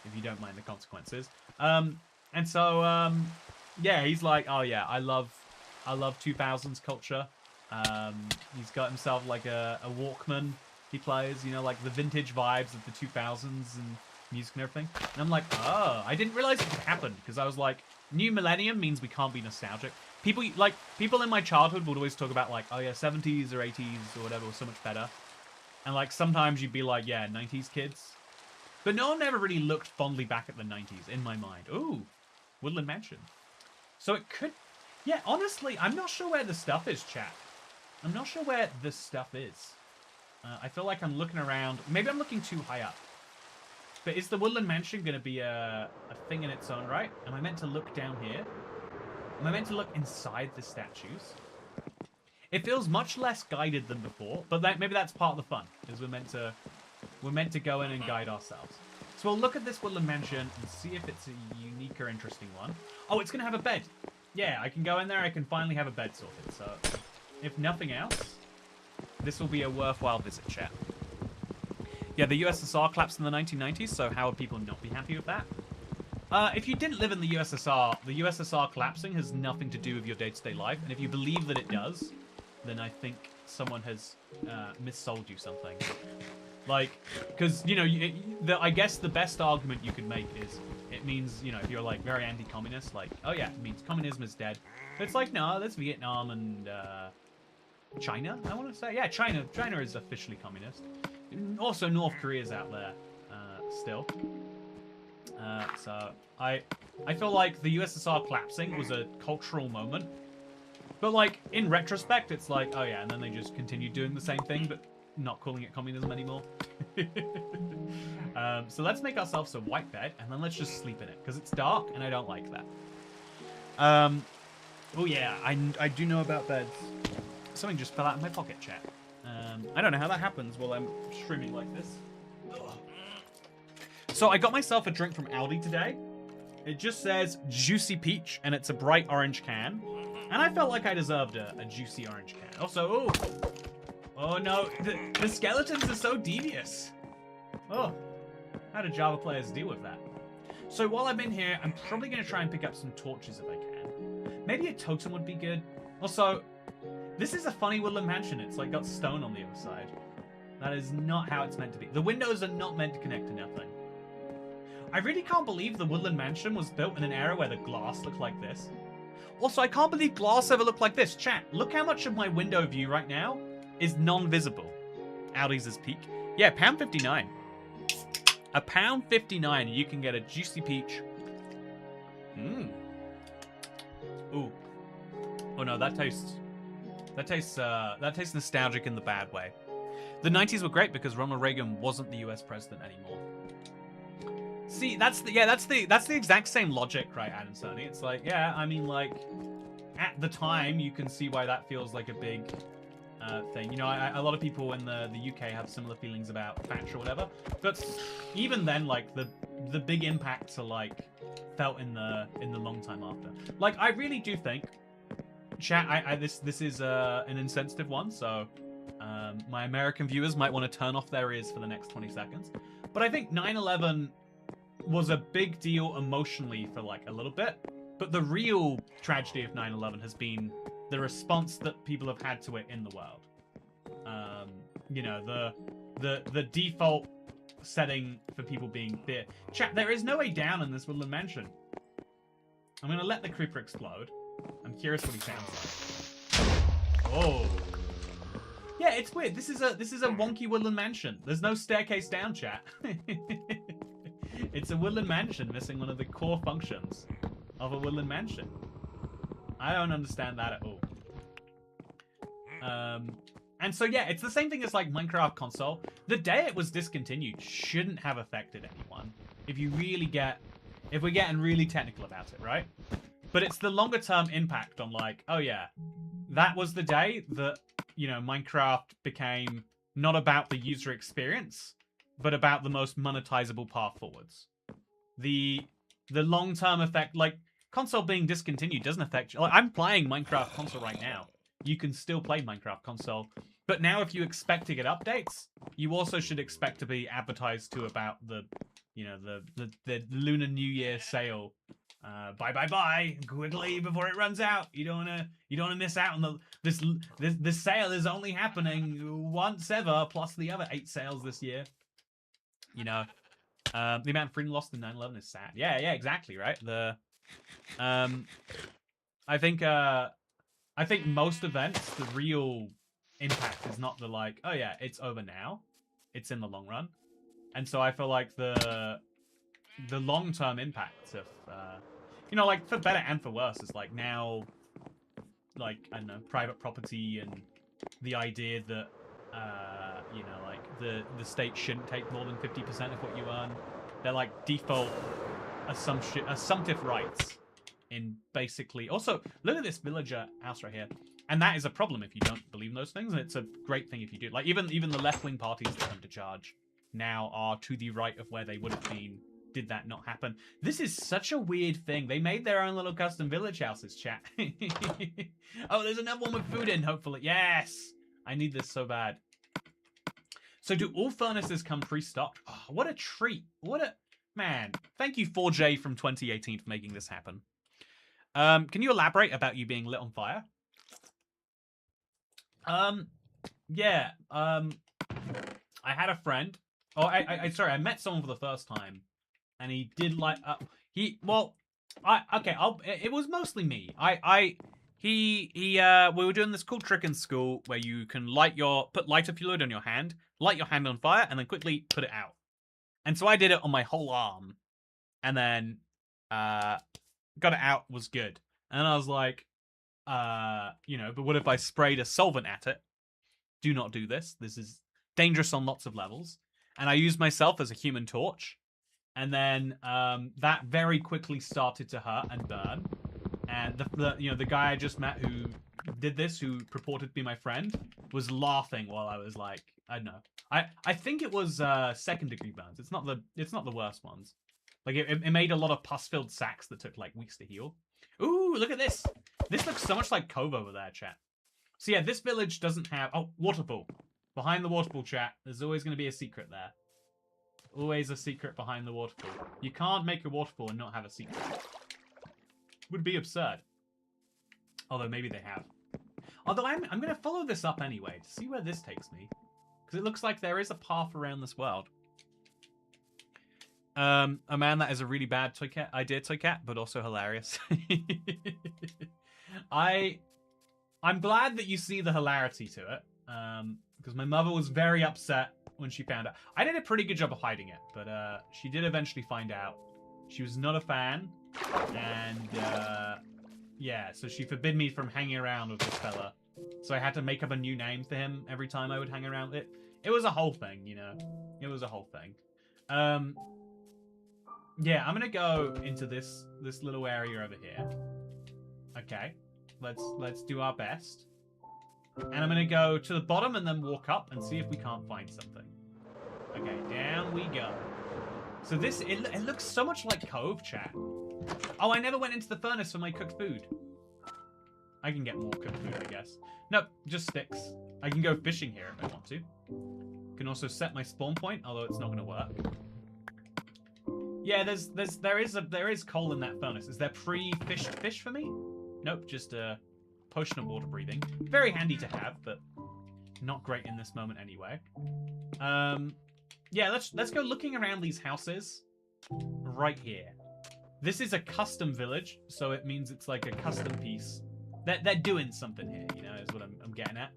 if you don't mind the consequences. And so yeah, he's like, oh yeah, I love 2000s culture. He's got himself like a Walkman he plays, you know, like the vintage vibes of the 2000s and music and everything. And I'm like, oh, I didn't realize it could happen because I was like, new millennium means we can't be nostalgic. People in my childhood would always talk about like, oh yeah, 70s or 80s or whatever was so much better. And like sometimes you'd be like, yeah, 90s kids. But no one ever really looked fondly back at the 90s in my mind. Ooh, Woodland Mansion. So it could, yeah, honestly, I'm not sure where the stuff is, chat. I'm not sure where this stuff is. I feel like I'm looking around. Maybe I'm looking too high up. But is the Woodland Mansion going to be a thing in its own right? Am I meant to look down here? Am I meant to look inside the statues? It feels much less guided than before, but maybe that's part of the fun. Is we're meant to go in and guide ourselves. So we'll look at this Woodland Mansion and see if it's a unique or interesting one. Oh, it's going to have a bed. Yeah, I can go in there. I can finally have a bed sorted. So if nothing else, this will be a worthwhile visit, chat. Yeah, the USSR collapsed in the 1990s, so how would people not be happy with that? If you didn't live in the USSR collapsing has nothing to do with your day-to-day life, and if you believe that it does, then I think someone has missold you something. Like, because, you know, I guess the best argument you could make is, it means, you know, if you're, like, very anti-communist, like, oh yeah, it means communism is dead. But it's like, no, that's Vietnam and, China, I want to say. Yeah, China is officially communist. Also, North Korea's out there, still. So, I feel like the USSR collapsing was a cultural moment. But, like, in retrospect, it's like, oh yeah, and then they just continued doing the same thing, but not calling it communism anymore. So let's make ourselves a white bed, and then let's just sleep in it, because it's dark, and I don't like that. Oh yeah, I do know about beds. Something just fell out of my pocket, chat. I don't know how that happens while I'm streaming like this. Ugh. So I got myself a drink from Aldi today. It just says Juicy Peach, and it's a bright orange can. And I felt like I deserved a juicy orange can. Also, oh no, the skeletons are so devious. Oh, how do Java players deal with that? So while I'm in here, I'm probably going to try and pick up some torches if I can. Maybe a totem would be good. Also, this is a funny Woodland Mansion. It's like got stone on the other side. That is not how it's meant to be. The windows are not meant to connect to nothing. I really can't believe the Woodland Mansion was built in an era where the glass looked like this. Also, I can't believe glass ever looked like this. Chat, look how much of my window view right now is non-visible. Audi's is peak. Yeah, £1.59. £1.59, you can get a juicy peach. Mmm. Ooh. Oh no, that tastes nostalgic in the bad way. The 90s were great because Ronald Reagan wasn't the US president anymore. See, that's the exact same logic, right, Adam Sony? It's like, yeah, I mean, like, at the time, you can see why that feels like a big thing. You know, a lot of people in the UK have similar feelings about Thatcher or whatever. But even then, like, the big impacts are, like, felt in the long time after. Like, I really do think, chat, this is an insensitive one, so my American viewers might want to turn off their ears for the next 20 seconds. But I think 9/11 was a big deal emotionally for like a little bit, but the real tragedy of 9/11 has been the response that people have had to it in the world. You know, the default setting for people being fear. Chat, there is no way down in this Woodland Mansion. I'm gonna let the creeper explode. I'm curious what he sounds like. Oh. Yeah, it's weird. This is a wonky Woodland Mansion. There's no staircase down, chat. It's a Woodland Mansion missing one of the core functions of a Woodland Mansion. I don't understand that at all. And so yeah, it's the same thing as like Minecraft console. The day it was discontinued shouldn't have affected anyone. If we're getting really technical about it, right? But it's the longer term impact on like, oh yeah, that was the day that, you know, Minecraft became not about the user experience, but about the most monetizable path forwards. The long-term effect, like, console being discontinued doesn't affect you. Like, I'm playing Minecraft console right now. You can still play Minecraft console. But now if you expect to get updates, you also should expect to be advertised to about the, you know, the Lunar New Year sale Buy quickly before it runs out. You don't wanna miss out on this sale is only happening once ever, plus the other 8 sales this year. You know, the amount of freedom lost in 9/11 is sad. Yeah, exactly, right. I think most events, the real impact is not the like, oh yeah, it's over now. It's in the long run, and so I feel like the long-term impact of like for better and for worse is like now, like I don't know, private property and the idea that like the state shouldn't take more than 50% of what you earn. They're like default assumptive rights in basically. Also, look at this villager house right here, and that is a problem if you don't believe in those things, and it's a great thing if you do. Like even the left-wing parties that come to charge now are to the right of where they would have been did that not happen. This is such a weird thing. They made their own little custom village houses, chat. Oh, there's another one with food in, hopefully. Yes! I need this so bad. So do all furnaces come pre-stocked? Oh, what a treat. What a... Man, thank you 4J from 2018 for making this happen. Can you elaborate about you being lit on fire? Yeah. I had a friend. Oh, sorry, I met someone for the first time. And he did like it was mostly me. We were doing this cool trick in school where you can put lighter fluid on your hand, light your hand on fire, and then quickly put it out. And so I did it on my whole arm, and then got it out, was good. And I was like, but what if I sprayed a solvent at it? Do not do this. This is dangerous on lots of levels. And I used myself as a human torch. And then that very quickly started to hurt and burn. And the guy I just met who did this, who purported to be my friend, was laughing while I was like, I don't know. I think it was 2nd-degree burns. It's not the worst ones. Like it made a lot of pus-filled sacks that took like weeks to heal. Ooh, look at this. This looks so much like Cove over there, chat. So yeah, this village doesn't have waterfall. Behind the waterfall, chat. There's always going to be a secret there. Always a secret behind the waterfall. You can't make a waterfall and not have a secret. Would be absurd. Although maybe they have. Although I'm going to follow this up anyway to see where this takes me. Because it looks like there is a path around this world. Oh man, that is a really bad idea, Toy Cat, but also hilarious. I'm glad that you see the hilarity to it. Because my mother was very upset when she found out. I did a pretty good job of hiding it, but she did eventually find out. She was not a fan, and yeah, so she forbid me from hanging around with this fella. So I had to make up a new name for him every time I would hang around with it. It was a whole thing, you know. It was a whole thing. Yeah, I'm gonna go into this little area over here. Okay, let's do our best. And I'm gonna go to the bottom and then walk up and see if we can't find something. Okay, down we go. So it looks so much like Cove, chat. Oh, I never went into the furnace for my cooked food. I can get more cooked food, I guess. Nope, just sticks. I can go fishing here if I want to. Can also set my spawn point, although it's not gonna work. Yeah, there is coal in that furnace. Is there pre-fished fish for me? Nope, just a potion of water breathing. Very handy to have, but not great in this moment anyway. Yeah, let's go looking around these houses right here. This is a custom village, so it means it's like a custom piece. They're doing something here, you know, is what I'm getting at.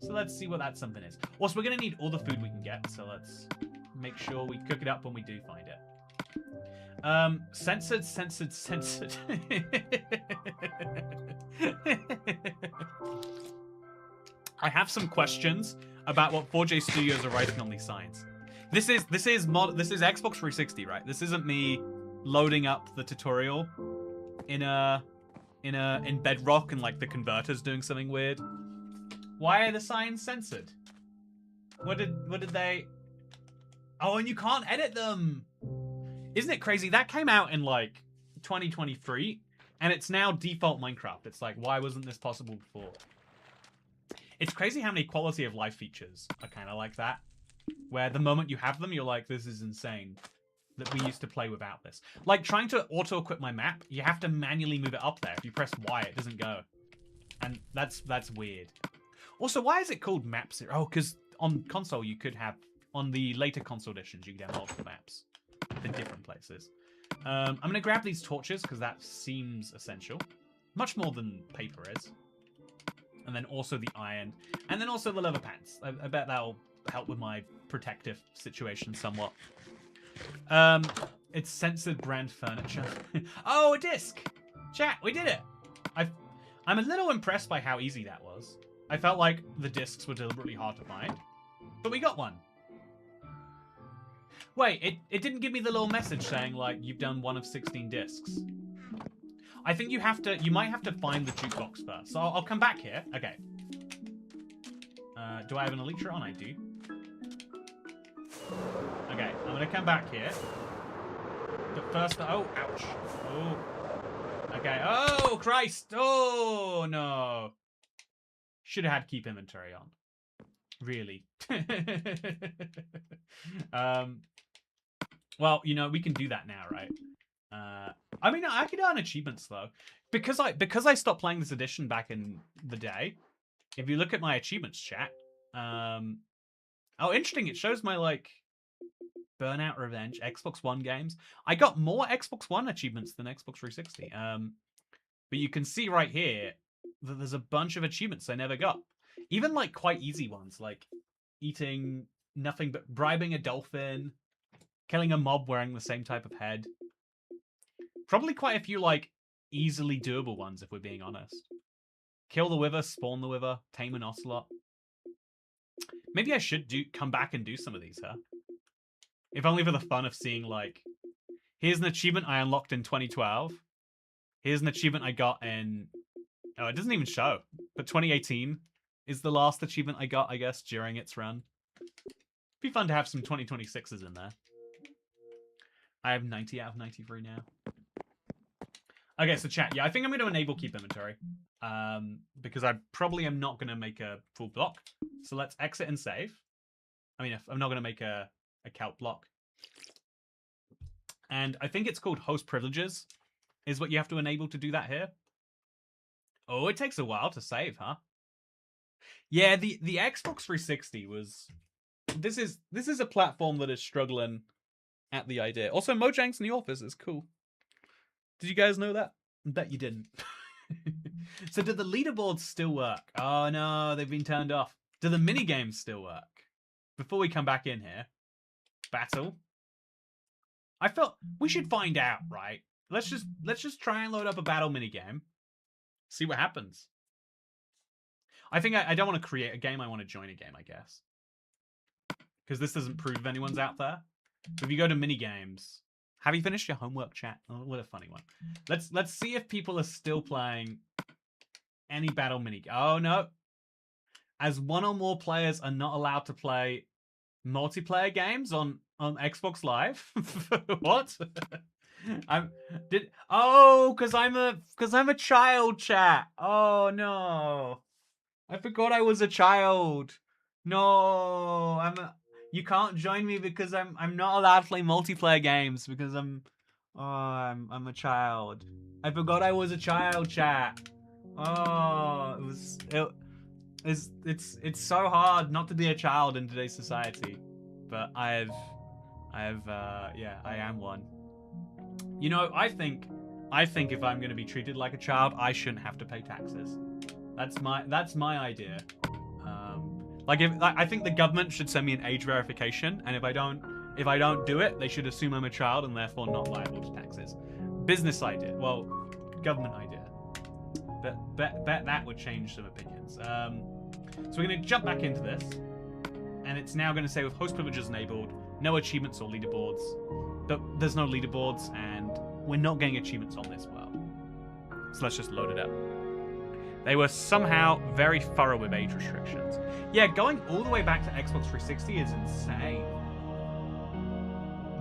So let's see what that something is. Also, we're gonna need all the food we can get, so let's make sure we cook it up when we do find it. Censored. I have some questions about what 4J Studios are writing on these signs. This is Xbox 360, right? This isn't me loading up the tutorial in Bedrock and like the converter's doing something weird. Why are the signs censored? What did they? Oh, and you can't edit them. Isn't it crazy? That came out in like 2023 and it's now default Minecraft. It's like, why wasn't this possible before? It's crazy how many quality of life features are kind of like that. Where the moment you have them, you're like, this is insane. that we used to play without this. Like, trying to auto-equip my map, you have to manually move it up there. If you press Y, it doesn't go. And that's weird. Also, why is it called Map Zero? Oh, because on console, you could have... On the later console editions, you could have multiple maps for different places. I'm going to grab these torches, because that seems essential. Much more than paper is. And then also the iron. And then also the leather pants. I bet that'll help with my protective situation somewhat. It's censored brand furniture. Oh, a disc! Chat, we did it! I'm a little impressed by how easy that was. I felt like the discs were deliberately hard to find. But we got one. Wait, it didn't give me the little message saying, like, you've done 1 of 16 discs. I think you might have to find the jukebox first. So I'll come back here. Okay. Do I have an elytra on? I do. Okay, I'm gonna come back here. But first, oh, ouch. Oh. Okay, oh, Christ. Oh, no. Should have had keep inventory on. Really. Well, you know, we can do that now, right? I mean, I could earn achievements, though. Because I stopped playing this edition back in the day, if you look at my achievements chat, oh, interesting, it shows my, like, Burnout Revenge, Xbox One games. I got more Xbox One achievements than Xbox 360. But you can see right here that there's a bunch of achievements I never got. Even, like, quite easy ones, like eating nothing but bribing a dolphin, killing a mob wearing the same type of head. Probably quite a few, like, easily doable ones, if we're being honest. Kill the Wither, spawn the Wither, tame an Ocelot. Maybe I should come back and do some of these, huh? If only for the fun of seeing, like, here's an achievement I unlocked in 2012. Here's an achievement I got in... Oh, it doesn't even show. But 2018 is the last achievement I got, I guess, during its run. Be fun to have some 2026s in there. I have 90 out of 93 now. Okay, so chat. Yeah, I think I'm going to enable keep inventory. Because I probably am not going to make a full block. So let's exit and save. I mean, I'm not going to make a calc block. And I think it's called host privileges is what you have to enable to do that here. Oh, it takes a while to save, huh? Yeah, the Xbox 360 was... This is a platform that is struggling at the idea. Also, Mojang's in the office is cool. Did you guys know that? I bet you didn't. So do the leaderboards still work? Oh no, they've been turned off. Do the minigames still work? Before we come back in here. Battle. I felt we should find out, right? Let's just try and load up a battle minigame. See what happens. I think I don't want to create a game, I want to join a game, I guess. Because this doesn't prove if anyone's out there. So if you go to minigames, have you finished your homework, chat? Oh, what a funny one. Let's see if people are still playing any battle mini. Oh no. As one or more players are not allowed to play multiplayer games on Xbox Live. What? Because I'm a child, chat. Oh no. I forgot I was a child. No, you can't join me because I'm not allowed to play multiplayer games because I'm a child. I forgot I was a child, chat. Oh, it's so hard not to be a child in today's society, but I am one. You know, I think if I'm going to be treated like a child, I shouldn't have to pay taxes. That's my idea. I think the government should send me an age verification, and if I don't do it, they should assume I'm a child and therefore not liable to taxes. Business idea. Well, government idea. Bet that would change some opinions. So we're going to jump back into this, and it's now going to say with host privileges enabled, no achievements or leaderboards. There's no leaderboards, and we're not getting achievements on this world. So let's just load it up. They were somehow very thorough with age restrictions. Yeah, going all the way back to Xbox 360 is insane.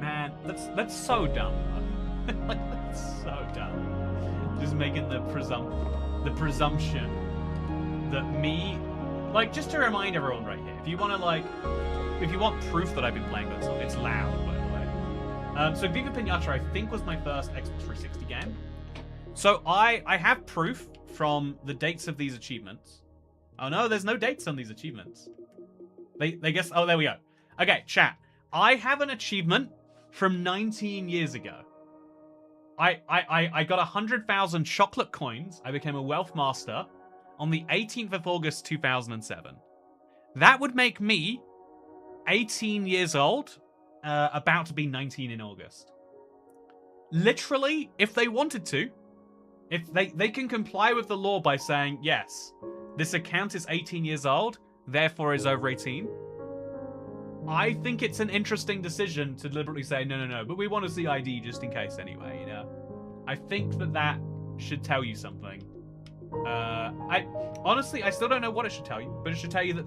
Man, that's so dumb. Like, that's so dumb. Just making the presumption that me... Like, just to remind everyone right here, if you want proof that I've been playing this, it's loud, by the way. So Viva Pinata, I think, was my first Xbox 360 game. So I have proof from the dates of these achievements. Oh no, there's no dates on these achievements. They guess. Oh, there we go. Okay, chat. I have an achievement from 19 years ago. I got 100,000 chocolate coins. I became a wealth master on the 18th of August 2007. That would make me 18 years old, about to be 19 in August. Literally, if they wanted to, if they can comply with the law by saying, yes, this account is 18 years old, therefore is over 18. I think it's an interesting decision to deliberately say, no, but we want to see ID just in case anyway, you know? I think that should tell you something. Honestly, I still don't know what it should tell you, but it should tell you that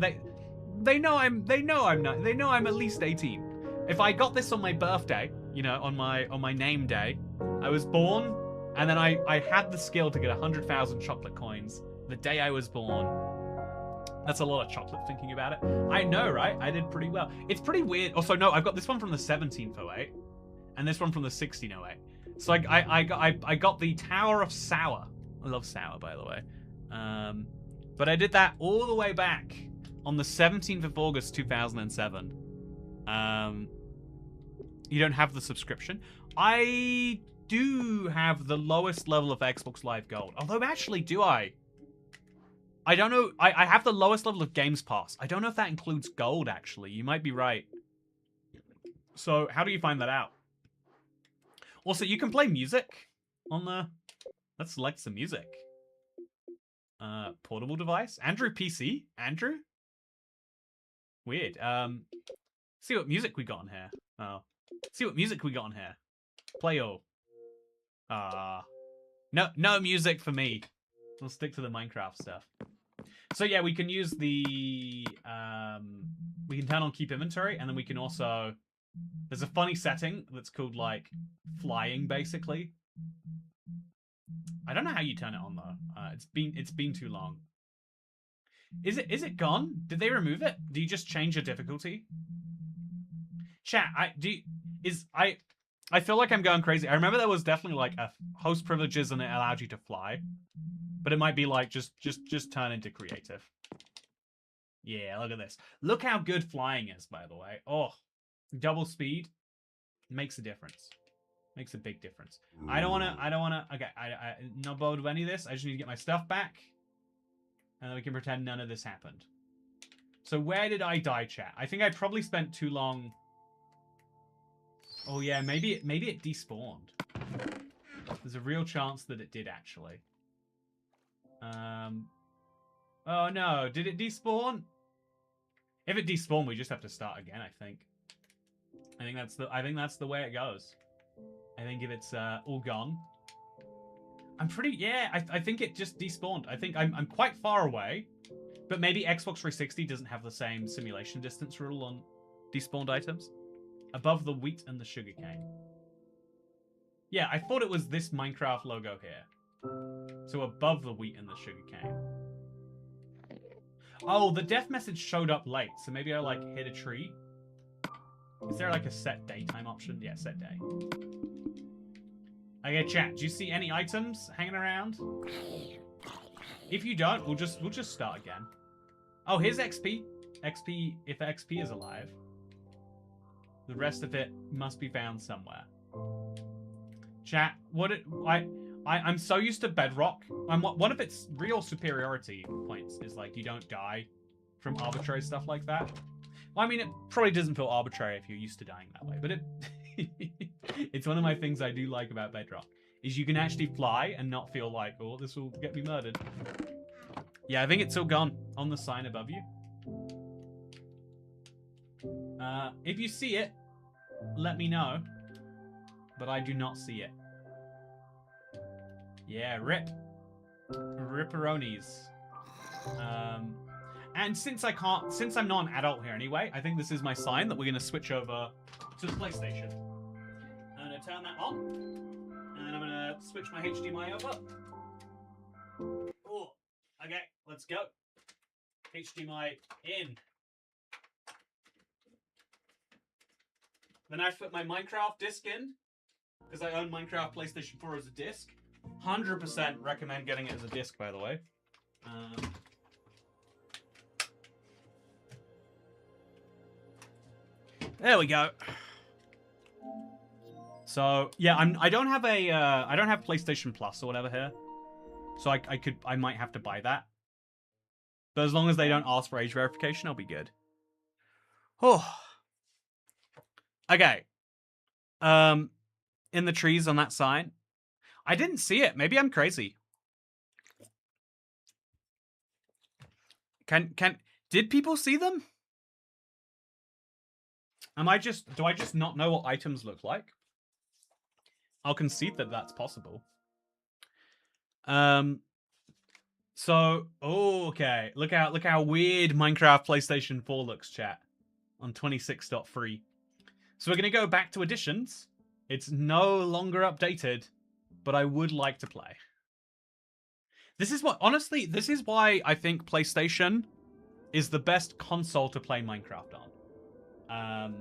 they know I'm at least 18. If I got this on my birthday, you know, on my name day, I was born, and then I had the skill to get 100,000 chocolate coins the day I was born. That's a lot of chocolate thinking about it. I know, right? I did pretty well. It's pretty weird. Also, no, I've got this one from the 1708, and this one from the 1608. So I got the Tower of Sour. I love sour, by the way. But I did that all the way back on the 17th of August 2007. You don't have the subscription. I do have the lowest level of Xbox Live Gold. Although, actually, do I? I don't know. I have the lowest level of Games Pass. I don't know if that includes gold, actually. You might be right. So, how do you find that out? Also, you can play music on the... Let's select some music. Portable device? Andrew PC? Andrew? Weird. See what music we got on here. Oh. See what music we got on here. Play all. No music for me. We'll stick to the Minecraft stuff. So yeah, we can use the... we can turn on keep inventory, and then we can also... There's a funny setting that's called, like, flying, basically. I don't know how you turn it on, though. It's been too long. Is it gone? Did they remove it? Do you just change your difficulty? Chat, I feel like I'm going crazy. I remember there was definitely, like, a host privileges and it allowed you to fly. But it might be, like, just turn into creative. Yeah, look at this. Look how good flying is, by the way. Oh, double speed makes a difference. Makes a big difference. I don't wanna, okay, I not bothered with any of this. I just need to get my stuff back. And then we can pretend none of this happened. So where did I die, chat? I think I probably spent too long. Oh yeah, maybe it despawned. There's a real chance that it did, actually. Oh no, did it despawn? If it despawned, we just have to start again, I think. I think that's the way it goes. I think if it's all gone. I'm pretty, yeah, I think it just despawned. I think I'm quite far away, but maybe Xbox 360 doesn't have the same simulation distance rule on despawned items. Above the wheat and the sugarcane. Yeah, I thought it was this Minecraft logo here. So above the wheat and the sugarcane. Oh, the death message showed up late, so maybe I, like, hit a tree. Is there, like, a set daytime option? Yeah, set day. Okay, chat, do you see any items hanging around? If you don't, we'll just start again. Oh, here's XP. XP, if XP is alive. The rest of it must be found somewhere. Chat, I'm so used to Bedrock. One of its real superiority points is, like, you don't die from arbitrary stuff like that. Well, I mean, it probably doesn't feel arbitrary if you're used to dying that way, but it's one of my things I do like about Bedrock, is you can actually fly and not feel like, oh, this will get me murdered. Yeah, I think it's all gone on the sign above you. If you see it, let me know. But I do not see it. Yeah, rip. Ripperonis. And since I'm not an adult here anyway, I think this is my sign that we're going to switch over to the PlayStation. I'm going to turn that on. And I'm going to switch my HDMI over. Oh, okay, let's go. HDMI in. Then I put my Minecraft disc in, because I own Minecraft PlayStation 4 as a disc. 100% recommend getting it as a disc, by the way. There we go. So yeah, I don't have PlayStation Plus or whatever here, so I might have to buy that. But as long as they don't ask for age verification, I'll be good. Oh. Okay. In the trees on that sign, I didn't see it. Maybe I'm crazy. Did people see them? Do I just not know what items look like? I'll concede that that's possible. So, okay. Look how weird Minecraft PlayStation 4 looks, chat. On 26.3. So we're going to go back to editions. It's no longer updated, but I would like to play. This is why I think PlayStation is the best console to play Minecraft on.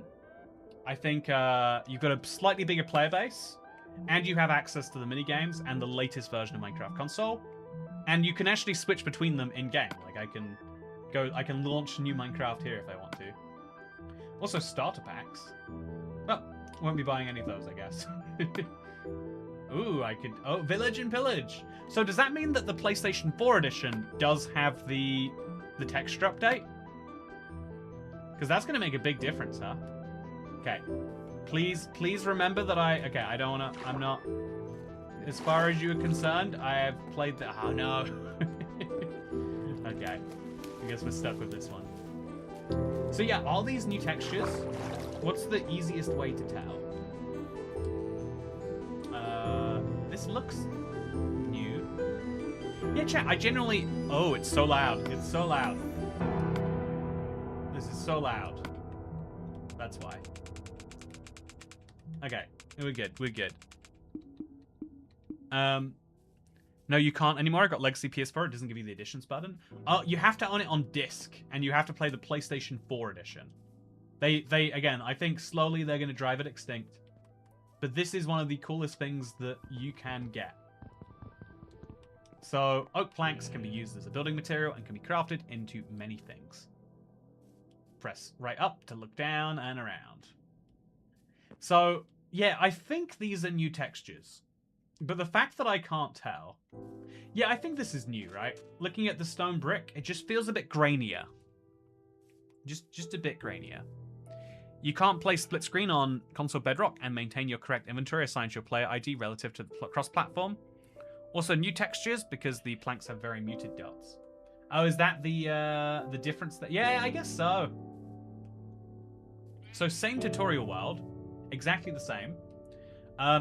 I think you've got a slightly bigger player base, and you have access to the minigames and the latest version of Minecraft console, and you can actually switch between them in game. Like I can launch new Minecraft here if I want to. Also, starter packs. Well, won't be buying any of those, I guess. Ooh, Village and Pillage. So does that mean that the PlayStation 4 edition does have the texture update? Because that's going to make a big difference, huh? Okay. Please remember that I don't want to... I'm not... As far as you are concerned, I have played the... Oh, no. Okay. I guess we're stuck with this one. So yeah, all these new textures, what's the easiest way to tell? This looks new. Yeah, chat, I generally... Oh, it's so loud. It's so loud. This is so loud. That's why. Okay, we're good. We're good. No, you can't anymore. I got Legacy PS4. It doesn't give you the editions button. You have to own it on disc, and you have to play the PlayStation 4 edition. They again, I think slowly they're going to drive it extinct. But this is one of the coolest things that you can get. So, oak planks can be used as a building material and can be crafted into many things. Press right up to look down and around. So, yeah, I think these are new textures. But the fact that I can't tell... Yeah, I think this is new, right? Looking at the stone brick, it just feels a bit grainier. Just a bit grainier. You can't play split screen on console Bedrock and maintain your correct inventory assigned to your player ID relative to the cross-platform. Also, new textures because the planks have very muted dots. Oh, is that the difference? Yeah, I guess so. So, same tutorial world. Exactly the same.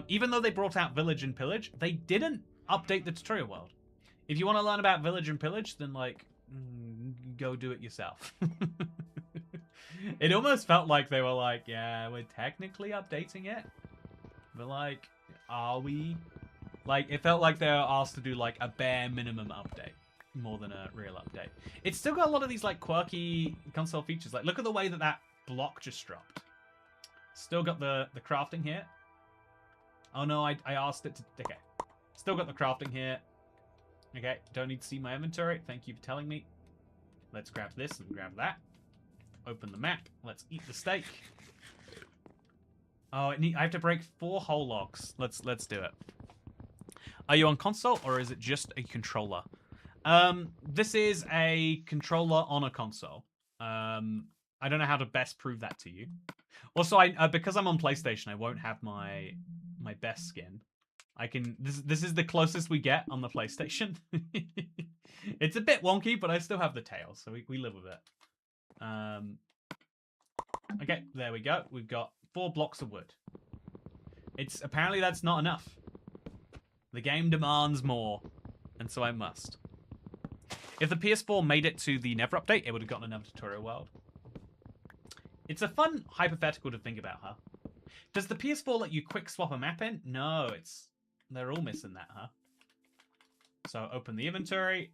Even though they brought out Village and Pillage, they didn't update the tutorial world. If you want to learn about Village and Pillage, then, like, go do it yourself. It almost felt like they were like, yeah, we're technically updating it. But, like, are we? Like, it felt like they were asked to do, like, a bare minimum update more than a real update. It's still got a lot of these, like, quirky console features. Like, look at the way that block just dropped. Still got the crafting here. Oh, no, I asked it to... Okay. Still got the crafting here. Okay, don't need to see my inventory. Thank you for telling me. Let's grab this and grab that. Open the map. Let's eat the steak. Oh, I have to break 4 whole logs. Let's do it. Are you on console or is it just a controller? This is a controller on a console. I don't know how to best prove that to you. Also, because I'm on PlayStation, I won't have my best skin. I can. This is the closest we get on the PlayStation. It's a bit wonky, but I still have the tail, so we live with it. Okay, there we go. We've got 4 blocks of wood. Apparently that's not enough. The game demands more, and so I must. If the PS4 made it to the Never update, it would have gotten another tutorial world. It's a fun hypothetical to think about, huh? Does the PS4 let you quick swap a map in? No, they're all missing that, huh? So open the inventory,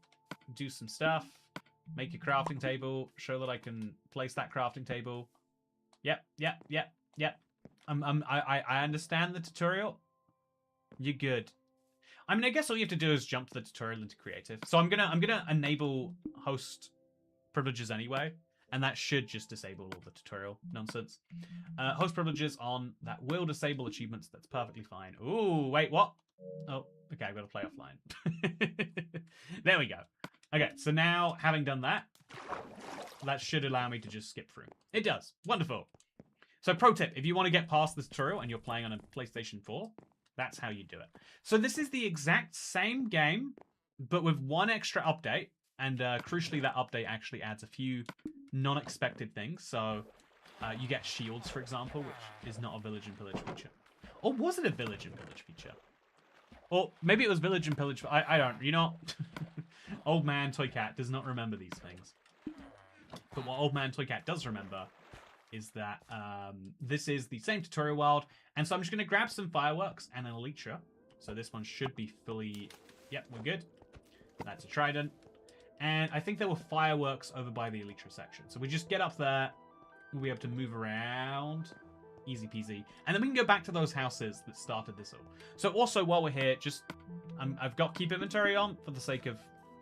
do some stuff, make a crafting table, show that I can place that crafting table. Yep. I understand the tutorial. You're good. I mean, I guess all you have to do is jump the tutorial into creative. So I'm gonna enable host privileges anyway, and that should just disable all the tutorial nonsense. Host privileges on, that will disable achievements. That's perfectly fine. Ooh, wait, what? Oh, okay, I've got to play offline. There we go. Okay, so now having done that, that should allow me to just skip through. It does. Wonderful. So pro tip, if you want to get past this tutorial and you're playing on a PlayStation 4, that's how you do it. So this is the exact same game, but with one extra update. And crucially, that update actually adds a few non-expected things. So you get shields, for example, which is not a village and pillage feature. Or was it a village and pillage feature? Or maybe it was village and pillage. I don't. You know, Old Man Toy Cat does not remember these things. But what Old Man Toy Cat does remember is that this is the same tutorial world. And so I'm just going to grab some fireworks and an elytra. So this one should be fully... Yep, we're good. That's a trident. And I think there were fireworks over by the elytra section. So we just get up there. We'll be able to move around. Easy peasy. And then we can go back to those houses that started this all. So also, while we're here, just... I've got keep inventory on for the sake of,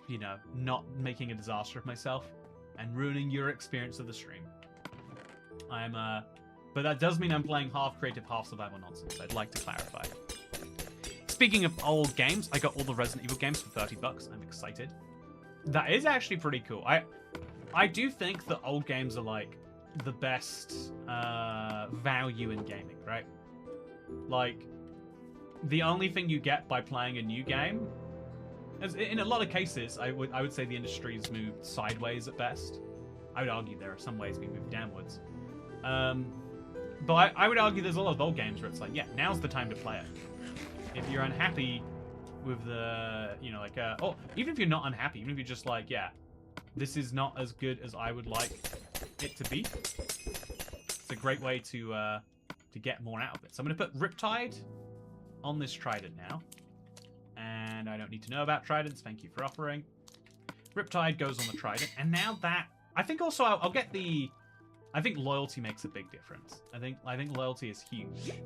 you know, not making a disaster of myself and ruining your experience of the stream. But that does mean I'm playing half creative, half survival nonsense. I'd like to clarify. Speaking of old games, I got all the Resident Evil games for $30. I'm excited. That is actually pretty cool. I do think that old games are like the best value in gaming, right? Like, the only thing you get by playing a new game, as in a lot of cases, I would say the industry's moved sideways at best. I would argue there are some ways we moved downwards. But I would argue there's a lot of old games where it's like, yeah, now's the time to play it. If you're unhappy with the, you know, like, or even if you're not unhappy, even if you're just like, yeah, this is not as good as I would like it to be, it's a great way to get more out of it. So I'm going to put Riptide on this trident now. And I don't need to know about tridents. Thank you for offering. Riptide goes on the trident. And now that... I think also I'll get the... I think loyalty makes a big difference. I think loyalty is huge. Okay,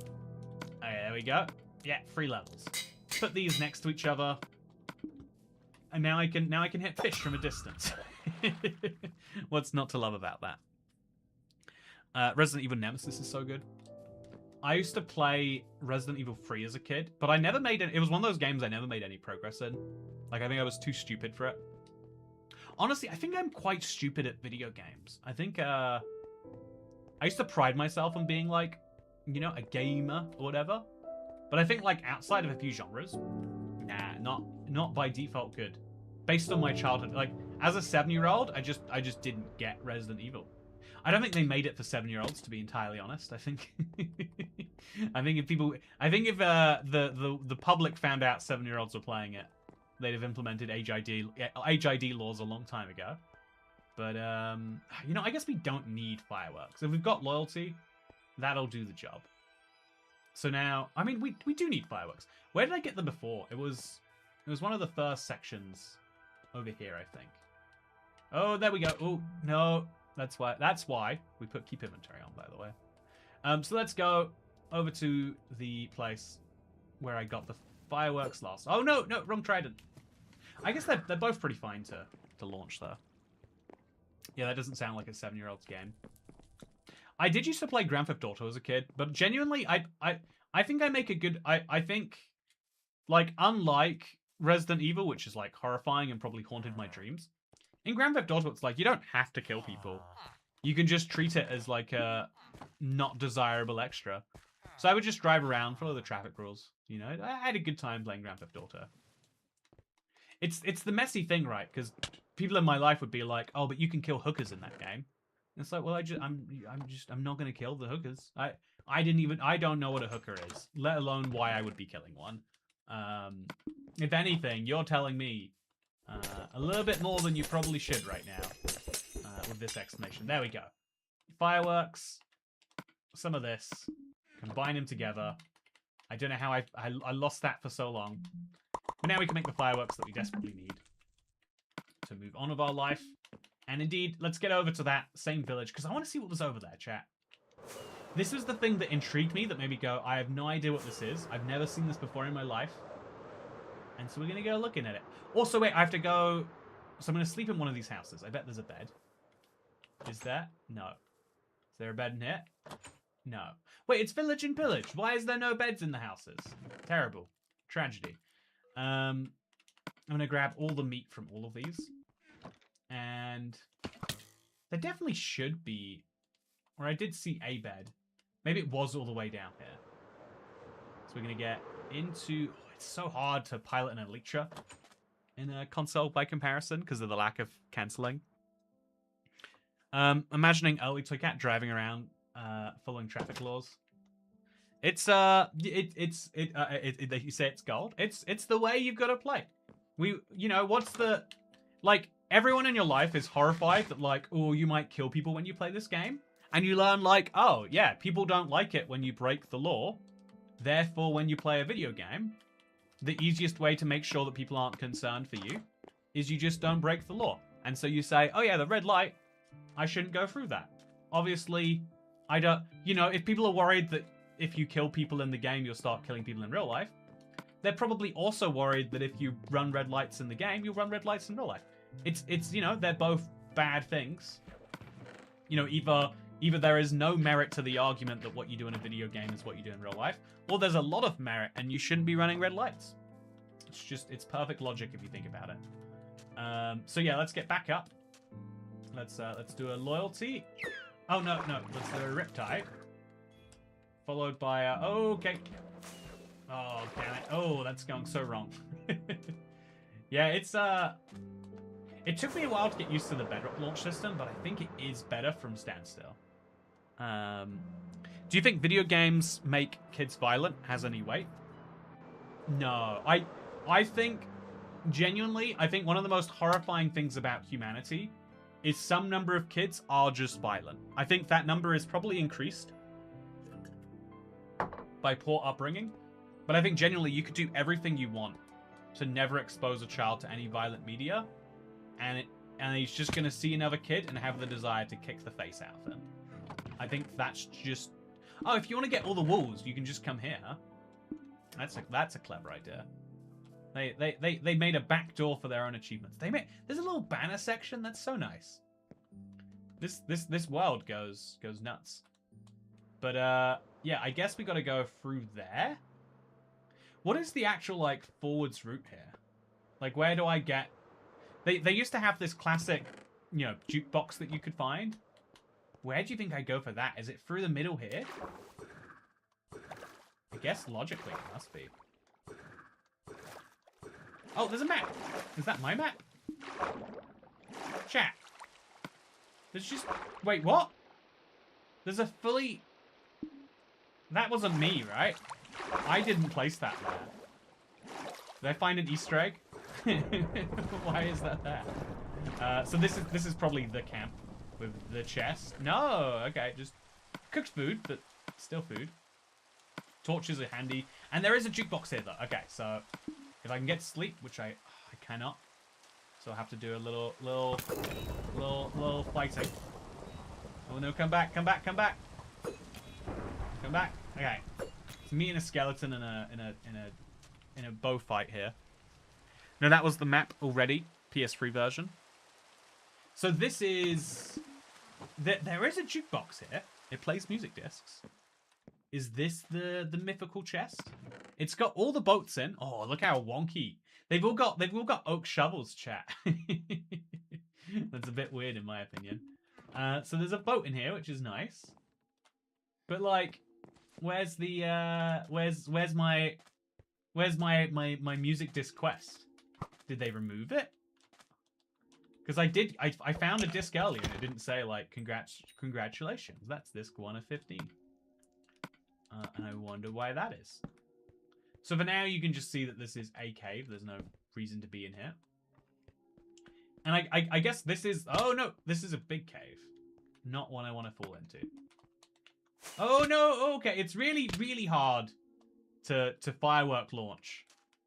there we go. Yeah, 3 levels. Put these next to each other. And now I can hit fish from a distance. What's not to love about that? Resident Evil Nemesis is so good. I used to play Resident Evil 3 as a kid, but I never made it. It was one of those games I never made any progress in. Like, I think I was too stupid for it. Honestly, I think I'm quite stupid at video games. I think, I used to pride myself on being, like, you know, a gamer or whatever. But I think, like, outside of a few genres, nah, not by default good. Based on my childhood, like, as a 7-year-old, I just didn't get Resident Evil. I don't think they made it for 7-year-olds, to be entirely honest. I think if the public found out 7-year-olds were playing it, they'd have implemented age ID laws a long time ago. But you know, I guess we don't need fireworks. If we've got loyalty, that'll do the job. So now, I mean, we do need fireworks. Where did I get them before? It was one of the first sections over here, I think. Oh, there we go. Oh, no. That's why we put keep inventory on, by the way. So let's go over to the place where I got the fireworks last. Oh, no, wrong trident. I guess they're both pretty fine to launch, though. Yeah, that doesn't sound like a 7-year-old's game. I did used to play Grand Theft Auto as a kid, but genuinely, I think I make a good... I think, like, unlike Resident Evil, which is, like, horrifying and probably haunted my dreams, in Grand Theft Auto, it's like, you don't have to kill people. You can just treat it as, like, a not desirable extra. So I would just drive around, follow the traffic rules. You know, I had a good time playing Grand Theft Auto. It's the messy thing, right? Because people in my life would be like, oh, but you can kill hookers in that game. And it's like, well, I'm not going to kill the hookers. I don't know what a hooker is, let alone why I would be killing one. If anything, you're telling me a little bit more than you probably should right now with this explanation. There we go. Fireworks, some of this, combine them together. I don't know how I lost that for so long. But now we can make the fireworks that we desperately need to move on with our life. And indeed, let's get over to that same village, because I want to see what was over there, chat. This was the thing that intrigued me that made me go, I have no idea what this is. I've never seen this before in my life. And so we're going to go looking at it. Also, wait, I have to go... So I'm going to sleep in one of these houses. I bet there's a bed. Is there? No. Is there a bed in here? No. Wait, it's Village and Pillage. Why is there no beds in the houses? Terrible. Tragedy. I'm going to grab all the meat from all of these. And there definitely should be... Or I did see a bed. Maybe it was all the way down here. So we're going to get into... Oh, it's so hard to pilot an Elytra in a console by comparison because of the lack of cancelling. Imagining early Toy Cat driving around following traffic laws. It's you say it's gold. It's the way you've got to play. What's the... Like, everyone in your life is horrified that, like, oh, you might kill people when you play this game. And you learn, like, oh, yeah, people don't like it when you break the law. Therefore, when you play a video game, the easiest way to make sure that people aren't concerned for you is you just don't break the law. And so you say, oh, yeah, the red light, I shouldn't go through that. Obviously, I don't... if people are worried that if you kill people in the game, you'll start killing people in real life, they're probably also worried that if you run red lights in the game, you'll run red lights in real life. It's they're both bad things. Either there is no merit to the argument that what you do in a video game is what you do in real life, or there's a lot of merit and you shouldn't be running red lights. It's perfect logic if you think about it. So yeah, let's get back up. Let's do a loyalty. Oh no, let's do a riptide. Followed by okay. Oh damn it. Oh, that's going so wrong. Yeah, it took me a while to get used to the Bedrock launch system, but I think it is better from standstill. Do you think video games make kids violent? Has any weight? No. I think, genuinely, I think one of the most horrifying things about humanity is some number of kids are just violent. I think that number is probably increased by poor upbringing. But I think, genuinely, you could do everything you want to never expose a child to any violent media, and he's just going to see another kid and have the desire to kick the face out of him. I think that's just... Oh, if you want to get all the walls, you can just come here. That's a clever idea. They made a back door for their own achievements. There's a little banner section that's so nice. This world goes nuts. But yeah, I guess we got to go through there. What is the actual like forwards route here? Like, where do I get? They used to have this classic, jukebox that you could find. Where do you think I go for that? Is it through the middle here? I guess logically it must be. Oh, there's a map. Is that my map? Chat. There's just... Wait, what? There's a fully... That wasn't me, right? I didn't place that there. Did I find an Easter egg? Why is that there? So this is probably the camp with the chest. No, okay, just cooked food, but still food. Torches are handy, and there is a jukebox here though. Okay, so if I can get sleep, which I cannot, so I'll have to do a little fighting. Oh no! Come back! Come back! Come back! Come back! Okay, it's me and a skeleton in a bow fight here. No, that was the map already, PS3 version. So this is... There is a jukebox here. It plays music discs. Is this the mythical chest? It's got all the boats in. Oh, look how wonky. They've all got oak shovels, chat. That's a bit weird in my opinion. So there's a boat in here, which is nice. But like, where's the where's my music disc quest? Did they remove it? Because I found a disc earlier and it didn't say like congratulations. That's disc 1 of 15. And I wonder why that is. So for now, you can just see that this is a cave. There's no reason to be in here. And I guess this is... Oh, no. This is a big cave. Not one I want to fall into. Oh, no. Okay. It's really, really hard to firework launch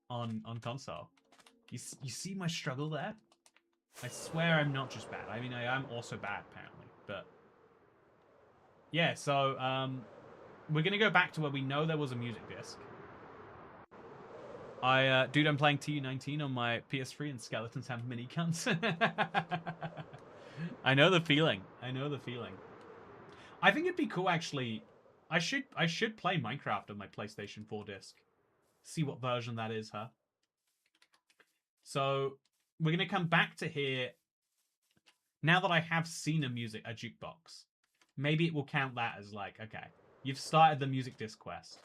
on console. You see my struggle there? I swear I'm not just bad. I mean, I am also bad, apparently. But yeah, so we're gonna go back to where we know there was a music disc. Dude, I'm playing TU19 on my PS3 and skeletons have miniguns. I know the feeling. I know the feeling. I think it'd be cool, actually. I should play Minecraft on my PlayStation 4 disc. See what version that is, huh? So we're gonna come back to here. Now that I have seen a jukebox, maybe it will count that as like, okay, you've started the music disc quest.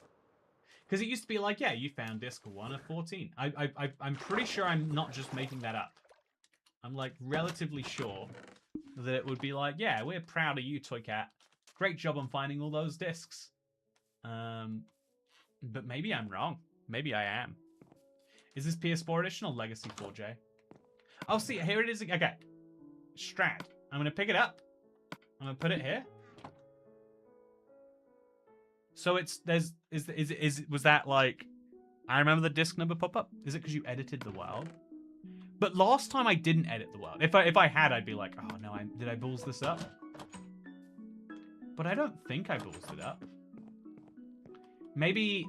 Because it used to be like, yeah, you found disc 1 of 14. I'm pretty sure I'm not just making that up. I'm like relatively sure that it would be like, yeah, we're proud of you, Toy Cat. Great job on finding all those discs. But maybe I'm wrong. Maybe I am. Is this PS4 edition or Legacy 4J? Oh, see, here it is. Okay. Strat. I'm going to pick it up. I'm going to put it here. So it's, was that like, I remember the disc number pop up? Is it because you edited the world? But last time I didn't edit the world. If I had, I'd be like, oh no, did I balls this up? But I don't think I balls it up. Maybe,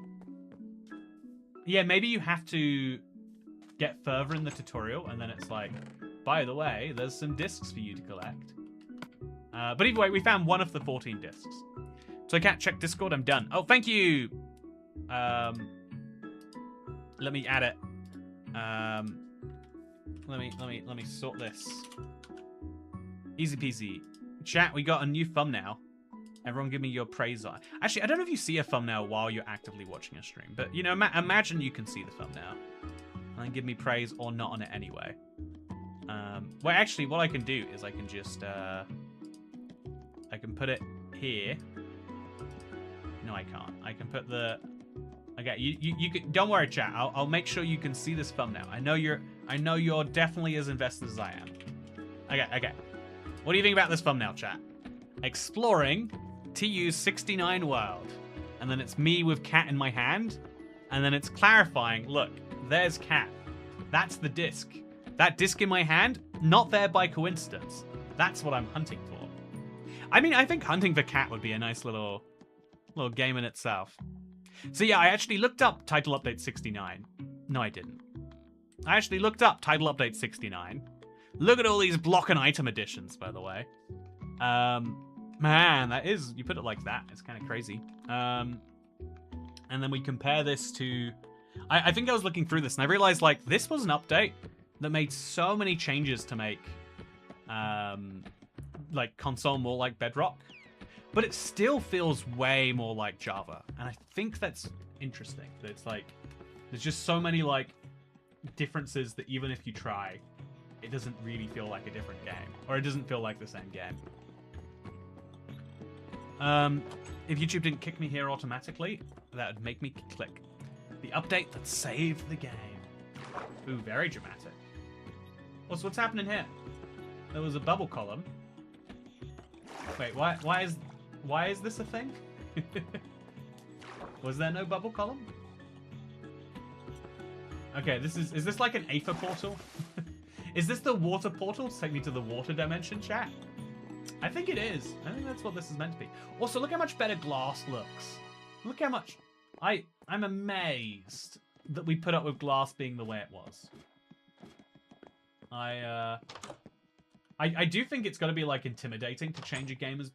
yeah, maybe you have to get further in the tutorial and then it's like, by the way, there's some discs for you to collect. But either way, we found one of the 14 discs. So I can't check Discord, I'm done. Oh, thank you! Let me add it. Let me sort this. Easy peasy. Chat, we got a new thumbnail. Everyone give me your praise on. Actually, I don't know if you see a thumbnail while you're actively watching a stream, but you know, imagine you can see the thumbnail. And then give me praise or not on it anyway. Well, actually, what I can do is I can just, I can put it here. No, I can't. I can put the... Okay, you can... Don't worry, chat. I'll make sure you can see this thumbnail. I know you're definitely as invested as I am. Okay. What do you think about this thumbnail, chat? Exploring TU's 69 world. And then it's me with cat in my hand. And then it's clarifying, look, there's cat. That's the disc. That disc in my hand, not there by coincidence. That's what I'm hunting for. I mean, I think hunting for cat would be a nice little game in itself. So yeah, I actually looked up Title Update 69. No, I didn't. I actually looked up Title Update 69. Look at all these block and item additions, by the way. Man, that is, you put it like that, it's kind of crazy. And then we compare this to, I think I was looking through this and I realized like this was an update that made so many changes to make like console more like Bedrock. But it still feels way more like Java. And I think that's interesting. That it's like, there's just so many like differences that even if you try, it doesn't really feel like a different game. Or it doesn't feel like the same game. If YouTube didn't kick me here automatically, that would make me click. The update that saved the game. Ooh, very dramatic. What's happening here? There was a bubble column. Wait, why is this a thing? Was there no bubble column? Okay, is this like an Aether portal? Is this the water portal to take me to the water dimension, chat? I think it is. I think that's what this is meant to be. Also, look how much better glass looks. Look how much... I'm amazed that we put up with glass being the way it was. I do think it's got to be like intimidating to change a game as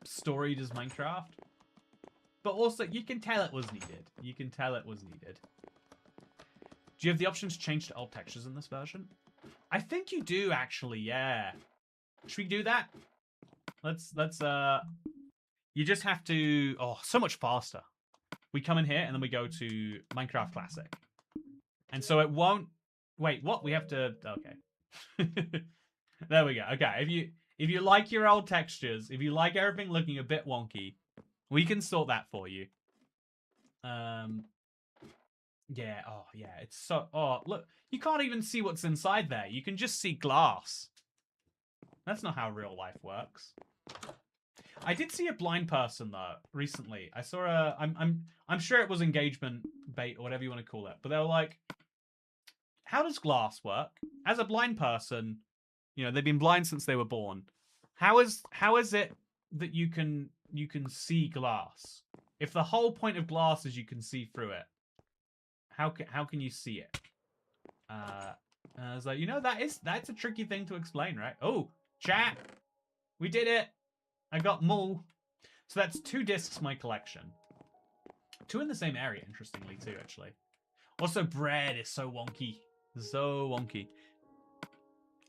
storied as Minecraft. But also, you can tell it was needed. You can tell it was needed. Do you have the option to change to old textures in this version? I think you do, actually, yeah. Should we do that? Let's, you just have to, oh, so much faster. We come in here and then we go to Minecraft Classic. And so it won't, wait, what? We have to, okay. There we go. Okay, if you like your old textures, if you like everything looking a bit wonky, we can sort that for you. Yeah, oh, yeah, it's so... Oh, look, you can't even see what's inside there. You can just see glass. That's not how real life works. I did see a blind person, though, recently. I saw a... I'm sure it was engagement bait or whatever you want to call it. But they were like, how does glass work? As a blind person, you know, they've been blind since they were born. How is it that you can you can see glass. If the whole point of glass is you can see through it, how can you see it? I was like, that's a tricky thing to explain, right? Oh, chat, we did it. I got Mull. So that's 2 discs, my collection. 2 in the same area, interestingly, too, actually. Also, bread is so wonky. So wonky.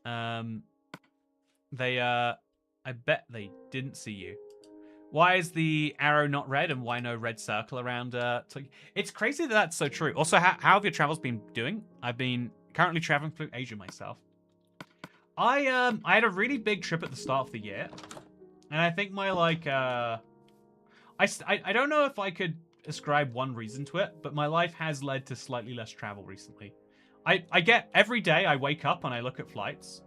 I bet they didn't see you. Why is the arrow not red, and why no red circle around? It's crazy that that's so true. Also, how have your travels been doing? I've been currently traveling through Asia myself. I had a really big trip at the start of the year, and I think my I don't know if I could ascribe one reason to it, but my life has led to slightly less travel recently. I get every day I wake up and I look at flights.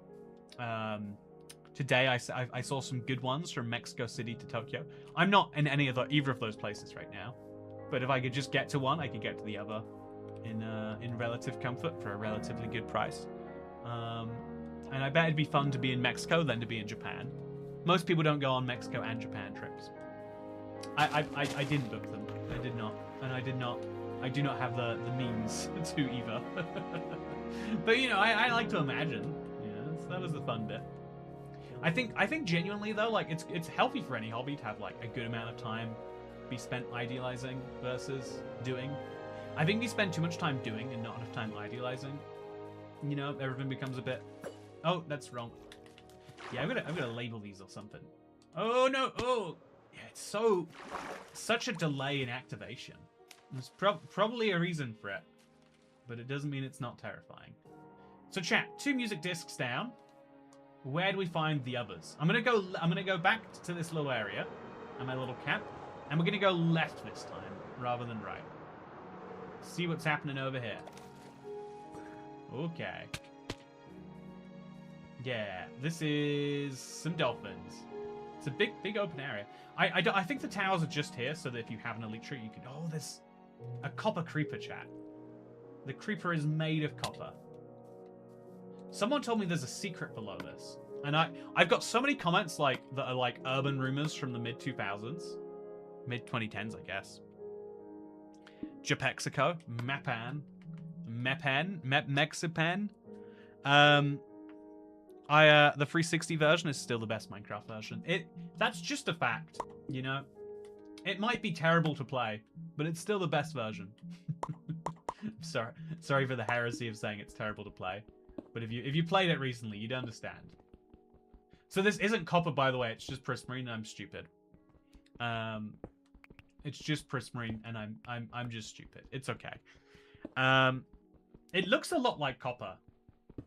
Today I saw some good ones from Mexico City to Tokyo. I'm not in either of those places right now, but if I could just get to one, I could get to the other in relative comfort for a relatively good price. And I bet it'd be fun to be in Mexico than to be in Japan. Most people don't go on Mexico and Japan trips. I didn't book them. I did not, and I do not have the means to either. But I like to imagine. That was the fun bit. I think genuinely though, like it's healthy for any hobby to have like a good amount of time be spent idealizing versus doing. I think we spend too much time doing and not enough time idealizing. Everything becomes a bit. Oh, that's wrong. Yeah, I'm gonna label these or something. Oh no! Oh, yeah, it's such a delay in activation. There's probably a reason for it, but it doesn't mean it's not terrifying. So chat, 2 music discs down. Where do we find the others? I'm gonna go back to this little area and my little camp, and we're gonna go left this time rather than right. See what's happening over here. Okay. Yeah, this is some dolphins. It's a big open area. I think the towers are just here so that if you have an elite tree, you can. Oh, there's a copper creeper, chat. The creeper is made of copper. Someone told me there's a secret below this. And I've got so many comments that are like urban rumors from the mid-2000s. Mid-2010s, I guess. Japexico, Mexipan. The 360 version is still the best Minecraft version. That's just a fact, It might be terrible to play, but it's still the best version. Sorry for the heresy of saying it's terrible to play. But if you played it recently, you'd understand. So this isn't copper, by the way. It's just prismarine, and I'm stupid. It's just prismarine, and I'm just stupid. It's okay. It looks a lot like copper.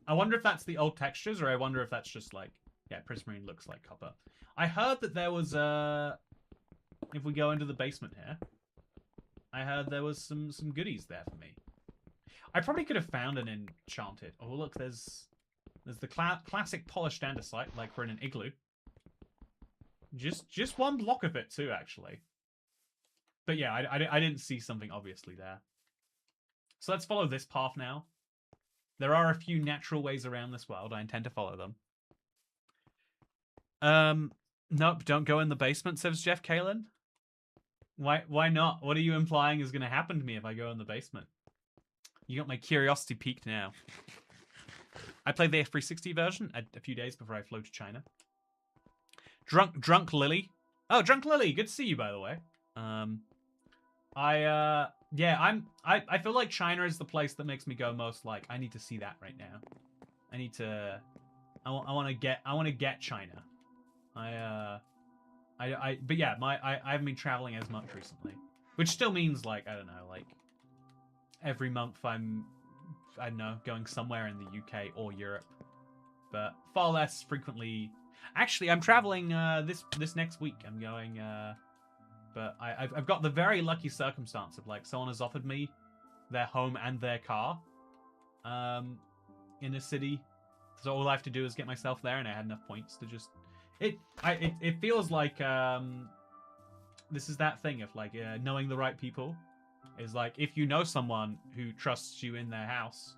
I wonder if that's the old textures, or I wonder if that's just prismarine looks like copper. I heard that there was if we go into the basement here, I heard there was some goodies there for me. I probably could have found an enchanted. Oh look, there's the classic polished andesite, like we're in an igloo. Just one block of it too, actually. But yeah, I didn't see something obviously there. So let's follow this path now. There are a few natural ways around this world. I intend to follow them. Nope, don't go in the basement, says Jeff Kalen. Why not? What are you implying is going to happen to me if I go in the basement? You got my curiosity piqued now. I played the F360 version a few days before I flew to China. Drunk Lily. Oh, Drunk Lily, good to see you, by the way. I feel like China is the place that makes me go most like, I need to see that right now. I want to get China. But yeah, I haven't been traveling as much recently, which still means I don't know, every month I don't know, going somewhere in the UK or Europe, but far less frequently. Actually, I'm traveling this next week. I'm going, but I've got the very lucky circumstance of someone has offered me their home and their car, in a city. So all I have to do is get myself there, and I had enough points to just. It feels like this is that thing of knowing the right people. Is if you know someone who trusts you in their house,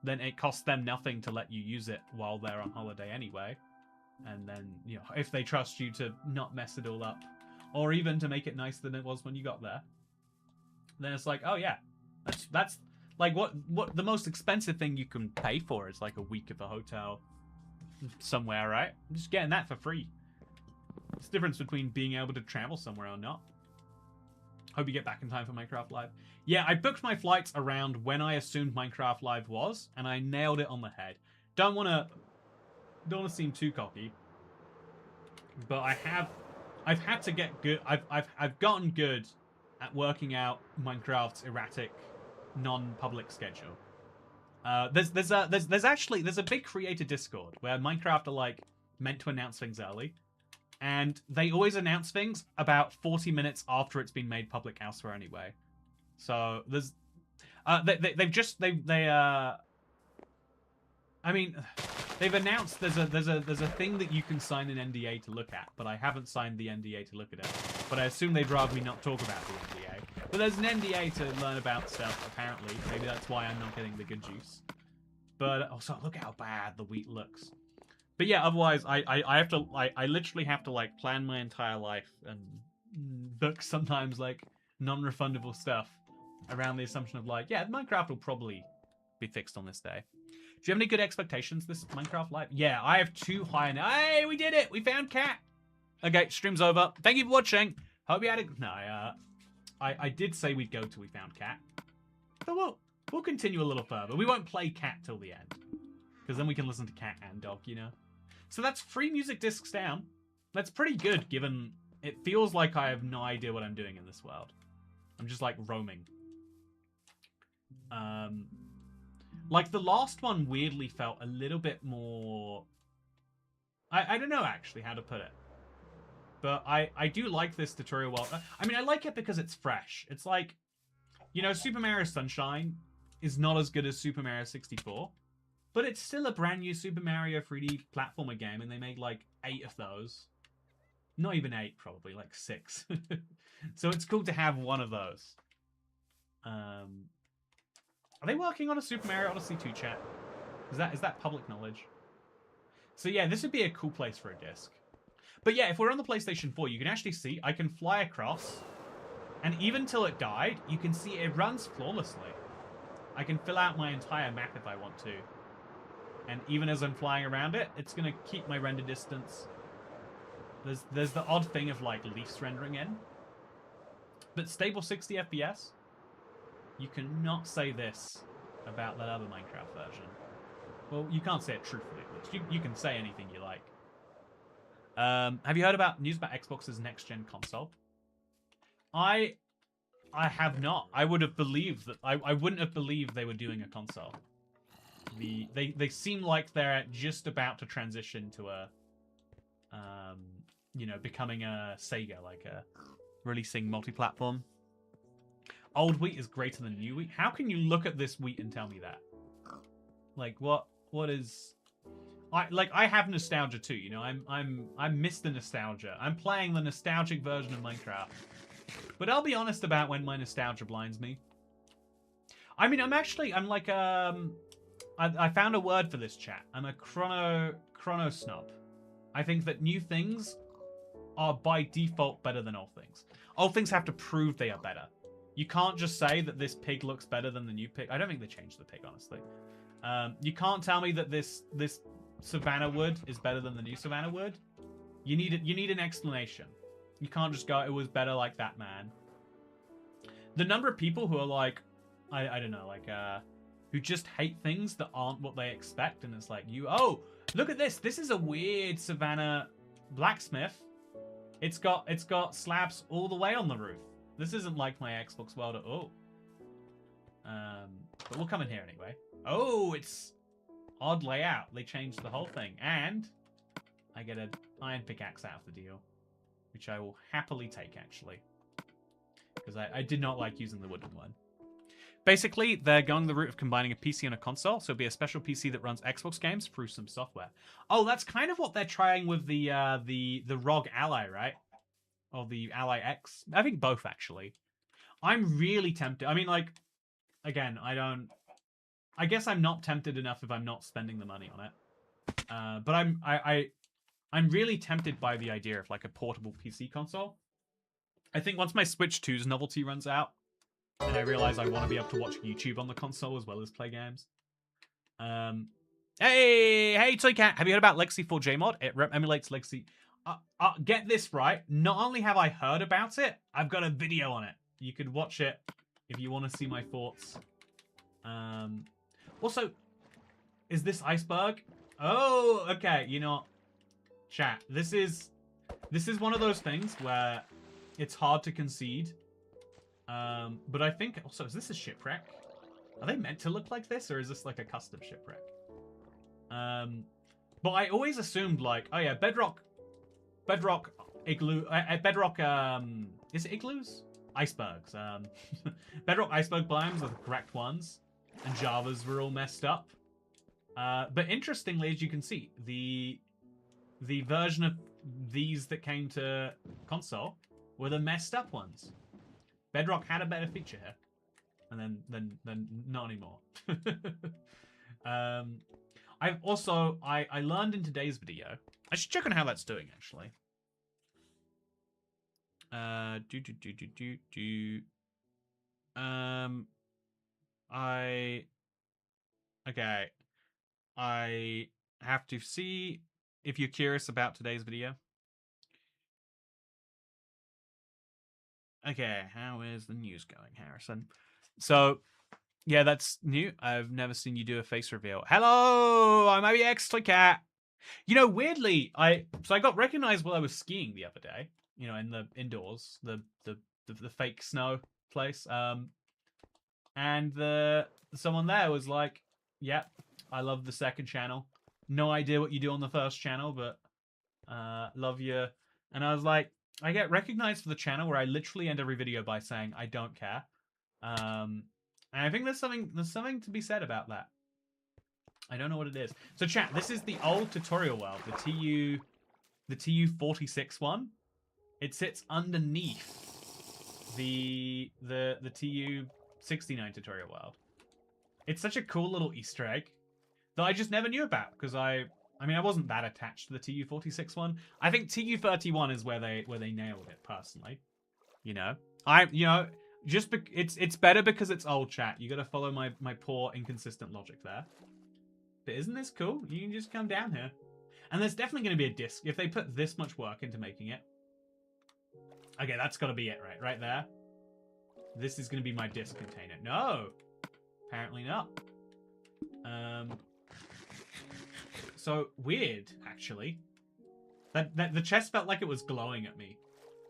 then it costs them nothing to let you use it while they're on holiday anyway. And then, if they trust you to not mess it all up, or even to make it nicer than it was when you got there, then it's like, oh yeah, that's like what the most expensive thing you can pay for is like a week of a hotel somewhere, right? I'm just getting that for free. It's the difference between being able to travel somewhere or not. Hope you get back in time for Minecraft Live. Yeah, I booked my flights around when I assumed Minecraft Live was, and I nailed it on the head. Don't want to seem too cocky, but I've had to get good. I've gotten good at working out Minecraft's erratic, non-public schedule. There's a big creator Discord where Minecraft are like meant to announce things early, and they always announce things about 40 minutes after it's been made public elsewhere anyway. So there's they've announced there's a thing that you can sign an NDA to look at, but I haven't signed the NDA to look at it. But I assume they'd rather me not talk about the NDA. But there's an NDA to learn about stuff, apparently. Maybe that's why I'm not getting the good juice. But also, look how bad the wheat looks. But yeah, otherwise, I literally have to like plan my entire life and book sometimes like non-refundable stuff around the assumption of like, yeah, Minecraft will probably be fixed on this day. Do you have any good expectations this Minecraft Live? Yeah, I have too high now. Hey, we did it! We found Cat! Okay, stream's over. Thank you for watching. Hope you had a... No, I did say we'd go till we found Cat. So we'll continue a little further. We won't play Cat till the end. Because then we can listen to Cat and Dog, you know? So that's 3 music discs down. That's pretty good, given it feels like I have no idea what I'm doing in this world. I'm just, like, roaming. Like, the last one weirdly felt a little bit more... I don't know, actually, how to put it. But I do like this tutorial world. I mean, I like it because it's fresh. It's like, you know, Super Mario Sunshine is not as good as Super Mario 64. But it's still a brand new Super Mario 3D platformer game, and they made, like, 8 of those. Not even 8, probably, like 6. So it's cool to have one of those. Are they working on a Super Mario Odyssey 2 chat? Is that public knowledge? So yeah, this would be a cool place for a disc. But yeah, if we're on the PlayStation 4, you can actually see I can fly across. And even till it died, you can see it runs flawlessly. I can fill out my entire map if I want to. And even as I'm flying around it, it's going to keep my render distance. There's the odd thing of like leafs rendering in. But stable 60 FPS. You cannot say this about that other Minecraft version. Well, you can't say it truthfully, at least. You can say anything you like. Have you heard about news about Xbox's next-gen console? I have not. I would have believed that... I wouldn't have believed they were doing a console. They seem like they're just about to transition to a... you know, becoming a Sega, like releasing multi-platform. Old wheat is greater than new wheat. How can you look at this wheat and tell me that? Like, what is... I have nostalgia too, you know. I miss the nostalgia. I'm playing the nostalgic version of Minecraft. But I'll be honest about when my nostalgia blinds me. I mean, I'm like, I found a word for this chat. I'm a chrono snob. I think that new things are by default better than old things. Old things have to prove they are better. You can't just say that this pig looks better than the new pig. I don't think they changed the pig, honestly. You can't tell me that this Savannah wood is better than the new Savannah wood. You need an explanation. You can't just go, it was better like that, man. The number of people who are like, I don't know, like, who just hate things that aren't what they expect, and it's like, oh, look at this. This is a weird Savannah blacksmith. It's got slabs all the way on the roof. This isn't like my Xbox world at all. But we'll come in here anyway. Oh, it's odd layout. They changed the whole thing. And I get an iron pickaxe out of the deal, which I will happily take, actually. Because I did not like using the wooden one. Basically, they're going the route of combining a PC and a console, so it'll be a special PC that runs Xbox games through some software. Oh, that's kind of what they're trying with the ROG Ally, right? Or the Ally X. I think both, actually. I'm really tempted. I mean, like, again, I guess I'm not tempted enough if I'm not spending the money on it. But I'm really tempted by the idea of like a portable PC console. I think once my Switch 2's novelty runs out, and I realize I want to be able to watch YouTube on the console as well as play games. Hey, Toy Cat, have you heard about Legacy 4J mod? It emulates Legacy. Get this right. Not only have I heard about it, I've got a video on it. You could watch it if you want to see my thoughts. Also, is this Iceberg? Oh, okay. You know, chat. This is one of those things where it's hard to concede. But I think also, is this a shipwreck? Are they meant to look like this, or is this like a custom shipwreck? But I always assumed like, oh yeah, Bedrock igloo, Bedrock, is it igloos? Icebergs. Bedrock iceberg biomes are the correct ones, and Java's were all messed up. But interestingly, as you can see, the version of these that came to console were the messed up ones. Bedrock had a better feature here, and then not anymore. I've also I learned in today's video. I should check on how that's doing actually. Okay. I have to see if you're curious about today's video. Okay, how is the news going, Harrison? So, yeah, that's new. I've never seen you do a face reveal. Hello, I'm ABX Toy Cat. You know, weirdly, I got recognized while I was skiing the other day. You know, in the indoors, the fake snow place. And someone there was like, "Yep, I love the second channel. No idea what you do on the first channel, but love you." And I was like, I get recognized for the channel where I literally end every video by saying I don't care. And I think there's something to be said about that. I don't know what it is. So chat, this is the old tutorial world, the TU46 one. It sits underneath the TU69 tutorial world. It's such a cool little Easter egg that I just never knew about because I mean I wasn't that attached to the TU46 one. I think TU31 is where they nailed it personally. You know, it's better because it's old, chat. You got to follow my poor inconsistent logic there. But isn't this cool? You can just come down here, and there's definitely going to be a disc if they put this much work into making it. Okay, that's got to be it, right there. This is going to be my disc container. No, apparently not. So weird, actually. That the chest felt like it was glowing at me,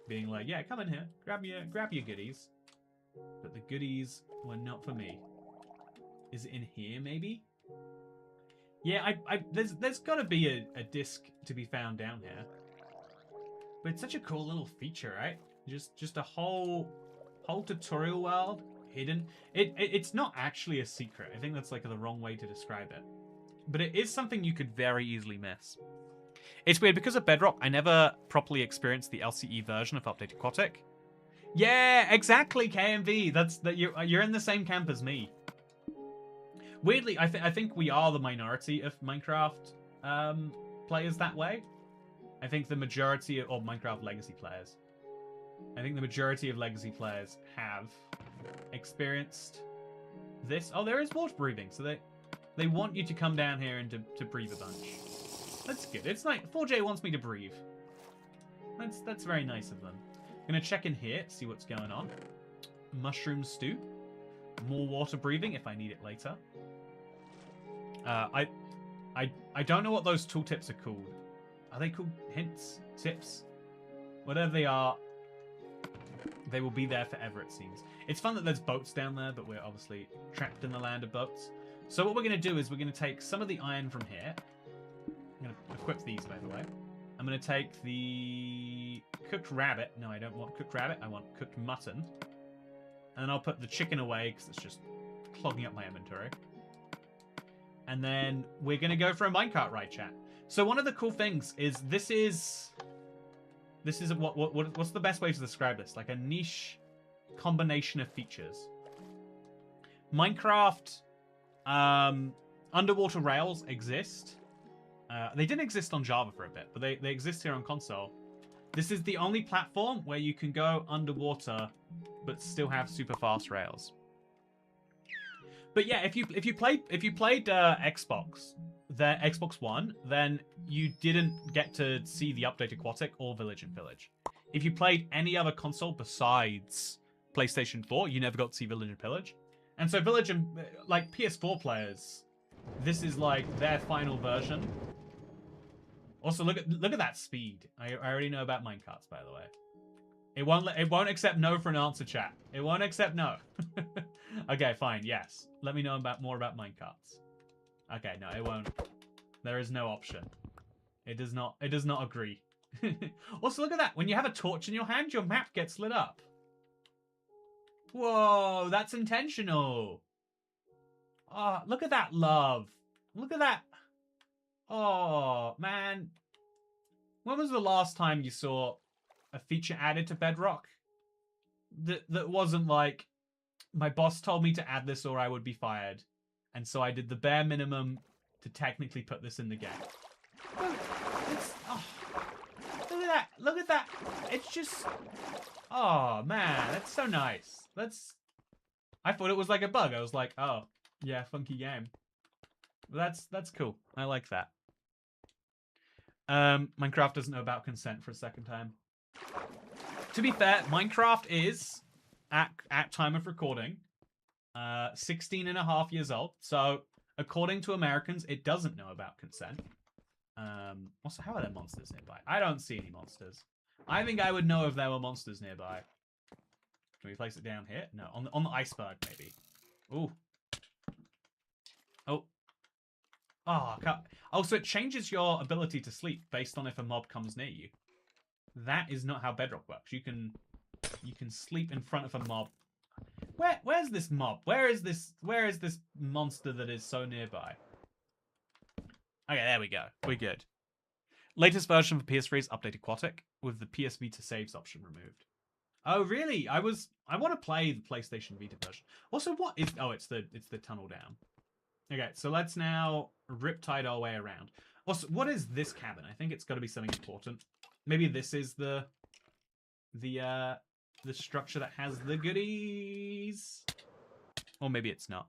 being like, "Yeah, come in here, grab your goodies." But the goodies were not for me. Is it in here, maybe? Yeah, there's got to be a disc to be found down here. But it's such a cool little feature, right? Just a whole tutorial world hidden. It's not actually a secret. I think that's like the wrong way to describe it. But it is something you could very easily miss. It's weird because of Bedrock, I never properly experienced the LCE version of Update Aquatic. Yeah, exactly, KMV. You're in the same camp as me. Weirdly, I think we are the minority of Minecraft players that way. I think the majority of Minecraft Legacy players. I think the majority of Legacy players have experienced this. Oh, there is water breathing, so they want you to come down here and to breathe a bunch. That's good. It's like 4J wants me to breathe. That's very nice of them. I'm gonna check in here, see what's going on. Mushroom stew. More water breathing if I need it later. I don't know what those tooltips are called. Are they called hints? Tips? Whatever they are, they will be there forever, it seems. It's fun that there's boats down there, but we're obviously trapped in the land of boats. So what we're going to do is we're going to take some of the iron from here. I'm going to equip these, by the way. I'm going to take the cooked rabbit. No, I don't want cooked rabbit. I want cooked mutton. And then I'll put the chicken away because it's just clogging up my inventory. And then we're going to go for a minecart ride, chat. So one of the cool things is this is what's the best way to describe this? Like a niche combination of features. Minecraft underwater rails exist. They didn't exist on Java for a bit, but they exist here on console. This is the only platform where you can go underwater, but still have super fast rails. But yeah, if you played Xbox, the Xbox One, then you didn't get to see the update Aquatic or Village and Pillage. If you played any other console besides PlayStation 4, you never got to see Village and Pillage. And so Village and like PS4 players, this is like their final version. Also, look at that speed. I already know about minecarts, by the way. It won't accept no for an answer, chat. It won't accept no. Okay, fine. Yes. Let me know more about minecarts. Okay, no, it won't. There is no option. It does not agree. Also, look at that. When you have a torch in your hand, your map gets lit up. Whoa, that's intentional. Oh, look at that love. Look at that. Oh, man. When was the last time you saw a feature added to Bedrock that wasn't like, my boss told me to add this or I would be fired, and so I did the bare minimum to technically put this in the game? Oh, look at that. Look at that. It's just... Oh, man. That's so nice. I thought it was like a bug. I was like, oh, yeah, funky game. That's cool. I like that. Minecraft doesn't know about consent for a second time. To be fair, Minecraft is, at time of recording, 16 and a half years old. So, according to Americans, it doesn't know about consent. Also, how are there monsters nearby? I don't see any monsters. I think I would know if there were monsters nearby. Can we place it down here? No, on the iceberg, maybe. Ooh. Oh. Oh, oh, so it changes your ability to sleep based on if a mob comes near you. That is not how Bedrock works. You can sleep in front of a mob. Where's this mob? Where is this monster that is so nearby? Okay, there we go. We're good. Latest version for PS3 is updated Aquatic with the PS Vita saves option removed. Oh, really? I want to play the PlayStation Vita version. Also, what is... Oh, it's the tunnel down. Okay, so let's now riptide our way around. Also, what is this cabin? I think it's got to be something important. Maybe this is the structure that has the goodies. Or maybe it's not.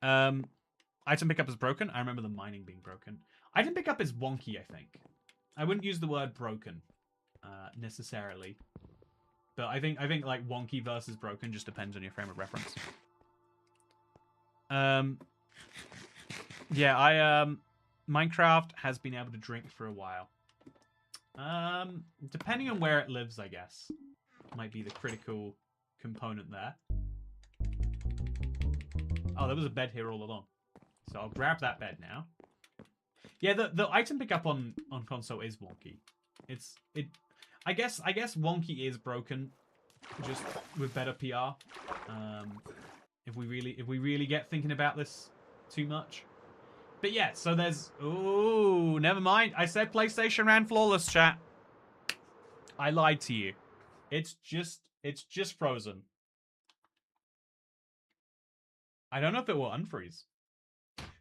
Item pickup is broken. I remember the mining being broken. Item pickup is wonky, I think. I wouldn't use the word broken necessarily. But I think like wonky versus broken just depends on your frame of reference. Yeah, Minecraft has been able to drink for a while. Depending on where it lives, I guess, might be the critical component there. Oh, there was a bed here all along. So I'll grab that bed now. Yeah, the item pickup on console is wonky. I guess wonky is broken, just with better PR. If we really get thinking about this too much. But yeah, so there's... Ooh, never mind. I said PlayStation ran flawless, chat. I lied to you. It's just frozen. I don't know if it will unfreeze.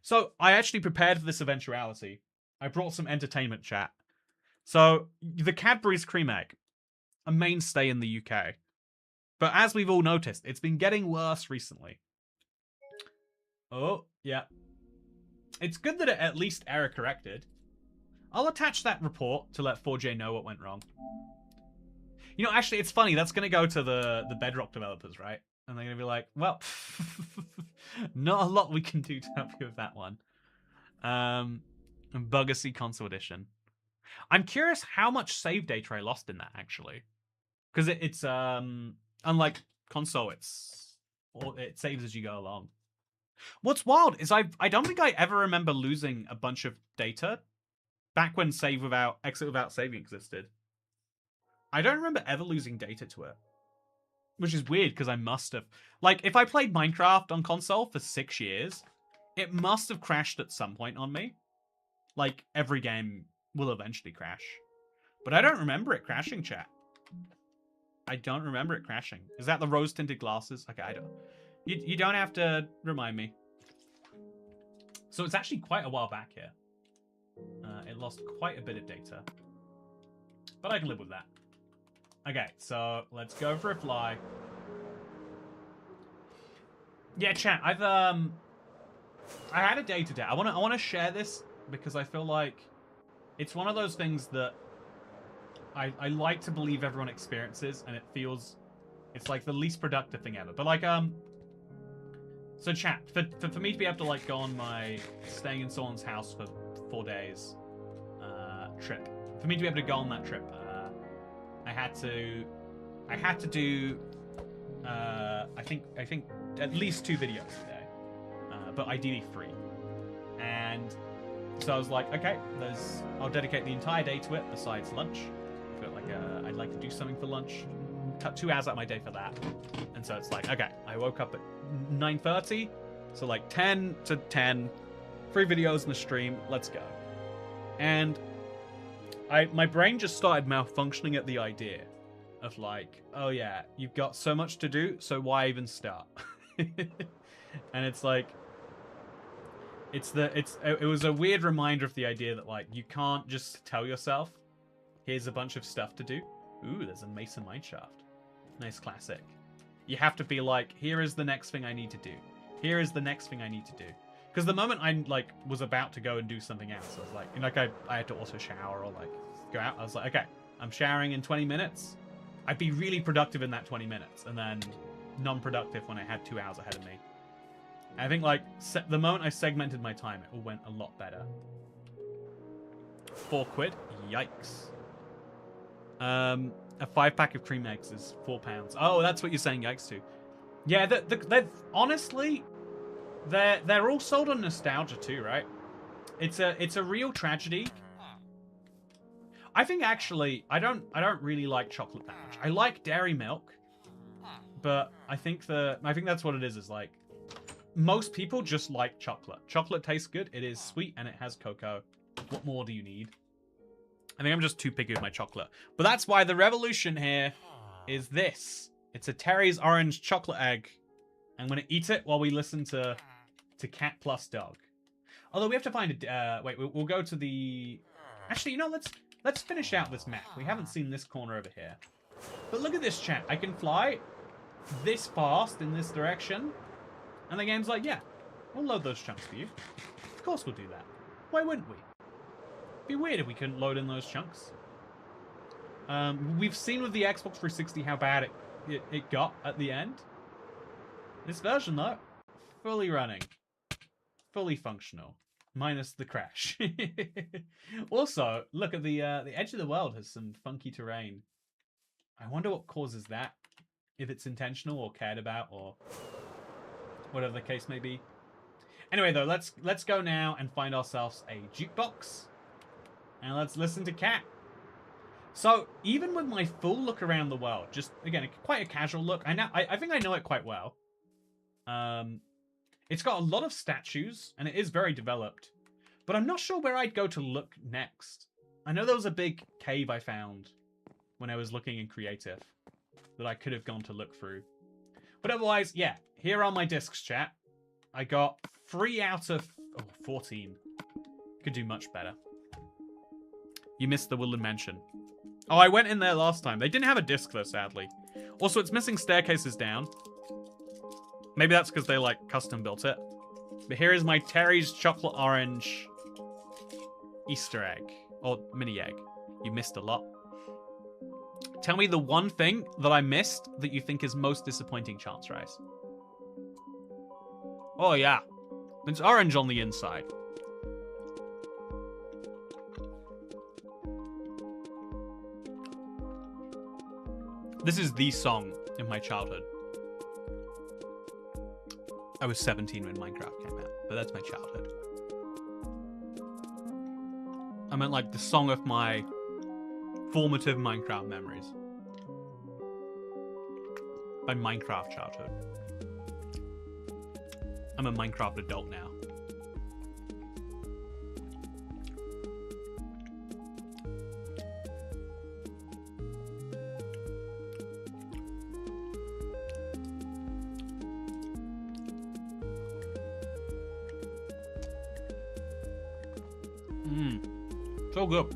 So, I actually prepared for this eventuality. I brought some entertainment, chat. So, the Cadbury's Cream Egg, a mainstay in the UK. But as we've all noticed, it's been getting worse recently. Oh, yeah. It's good that it at least error corrected. I'll attach that report to let 4J know what went wrong. You know, actually, it's funny. That's going to go to the Bedrock developers, right? And they're going to be like, well, not a lot we can do to help you with that one. Bugacy Console Edition. I'm curious how much save data I lost in that, actually. Because it's unlike console, it saves as you go along. What's wild is I don't think I ever remember losing a bunch of data back when exit without saving existed. I don't remember ever losing data to it. Which is weird, because I must have. Like, if I played Minecraft on console for 6 years, it must have crashed at some point on me. Like, every game will eventually crash. But I don't remember it crashing, chat. I don't remember it crashing. Is that the rose-tinted glasses? Okay, I don't... You don't have to remind me. So it's actually quite a while back here. It lost quite a bit of data. But I can live with that. Okay, so let's go for a fly. Yeah, chat, I had a day today. I wanna share this because I feel like it's one of those things that I like to believe everyone experiences, and it feels it's like the least productive thing ever. But like so chat, for me to be able to like go on my staying in someone's house for 4 days trip, for me to be able to go on that trip, I had to do I think at least 2 videos today, but ideally 3. And so I was like, okay, I'll dedicate the entire day to it besides lunch. I feel like I'd like to do something for lunch. Cut 2 hours out of my day for that. And so it's like, okay, I woke up at 9:30, so like 10 to 10, 3 videos in the stream, let's go. And my brain just started malfunctioning at the idea of like, oh yeah, you've got so much to do, so why even start? And it's like, it was a weird reminder of the idea that like you can't just tell yourself, here's a bunch of stuff to do. Ooh, there's a Mason mineshaft. Nice classic. You have to be like, here is the next thing I need to do. Here is the next thing I need to do. Because the moment I like was about to go and do something else, I was like, I had to also shower or like go out. I was like, okay, I'm showering in 20 minutes. I'd be really productive in that 20 minutes, and then non-productive when I had 2 hours ahead of me. I think like the moment I segmented my time, it all went a lot better. 4 quid? Yikes. A 5-pack of cream eggs is £4. Oh, that's what you're saying yikes to. Yeah, they're honestly, they're all sold on nostalgia too, right? It's a real tragedy. I think actually, I don't really like chocolate that much. I like dairy milk, but I think that's what it is like, most people just like chocolate. Chocolate tastes good, it is sweet, and it has cocoa. What more do you need? I think I'm just too picky with my chocolate. But that's why the revolution here is this. It's a Terry's orange chocolate egg. I'm going to eat it while we listen to Cat Plus Dog. Although we have to find a... wait, we'll go to the... Actually, you know, let's finish out this map. We haven't seen this corner over here. But look at this, chat. I can fly this fast in this direction. And the game's like, yeah, we'll load those chunks for you. Of course we'll do that. Why wouldn't we? It'd be weird if we couldn't load in those chunks. We've seen with the Xbox 360 how bad it got at the end. This version, though, fully running. Fully functional. Minus the crash. Also, look at the edge of the world has some funky terrain. I wonder what causes that. If it's intentional or cared about or whatever the case may be. Anyway, though, let's go now and find ourselves a jukebox. And let's listen to Cat. So, even with my full look around the world, just, again, quite a casual look. I think I know it quite well. It's got a lot of statues, and it is very developed. But I'm not sure where I'd go to look next. I know there was a big cave I found when I was looking in creative that I could have gone to look through. But otherwise, yeah, here are my discs, chat. I got 3 out of 14. Could do much better. You missed the Woodland Mansion. Oh, I went in there last time. They didn't have a disc, though, sadly. Also, it's missing staircases down. Maybe that's because they, like, custom built it. But here is my Terry's Chocolate Orange Easter egg. Or mini egg. You missed a lot. Tell me the one thing that I missed that you think is most disappointing, Chance Rise. Oh, yeah. It's orange on the inside. This is the song in my childhood. I was 17 when Minecraft came out, but that's my childhood. I meant like the song of my formative Minecraft memories. My Minecraft childhood. I'm a Minecraft adult now. So good.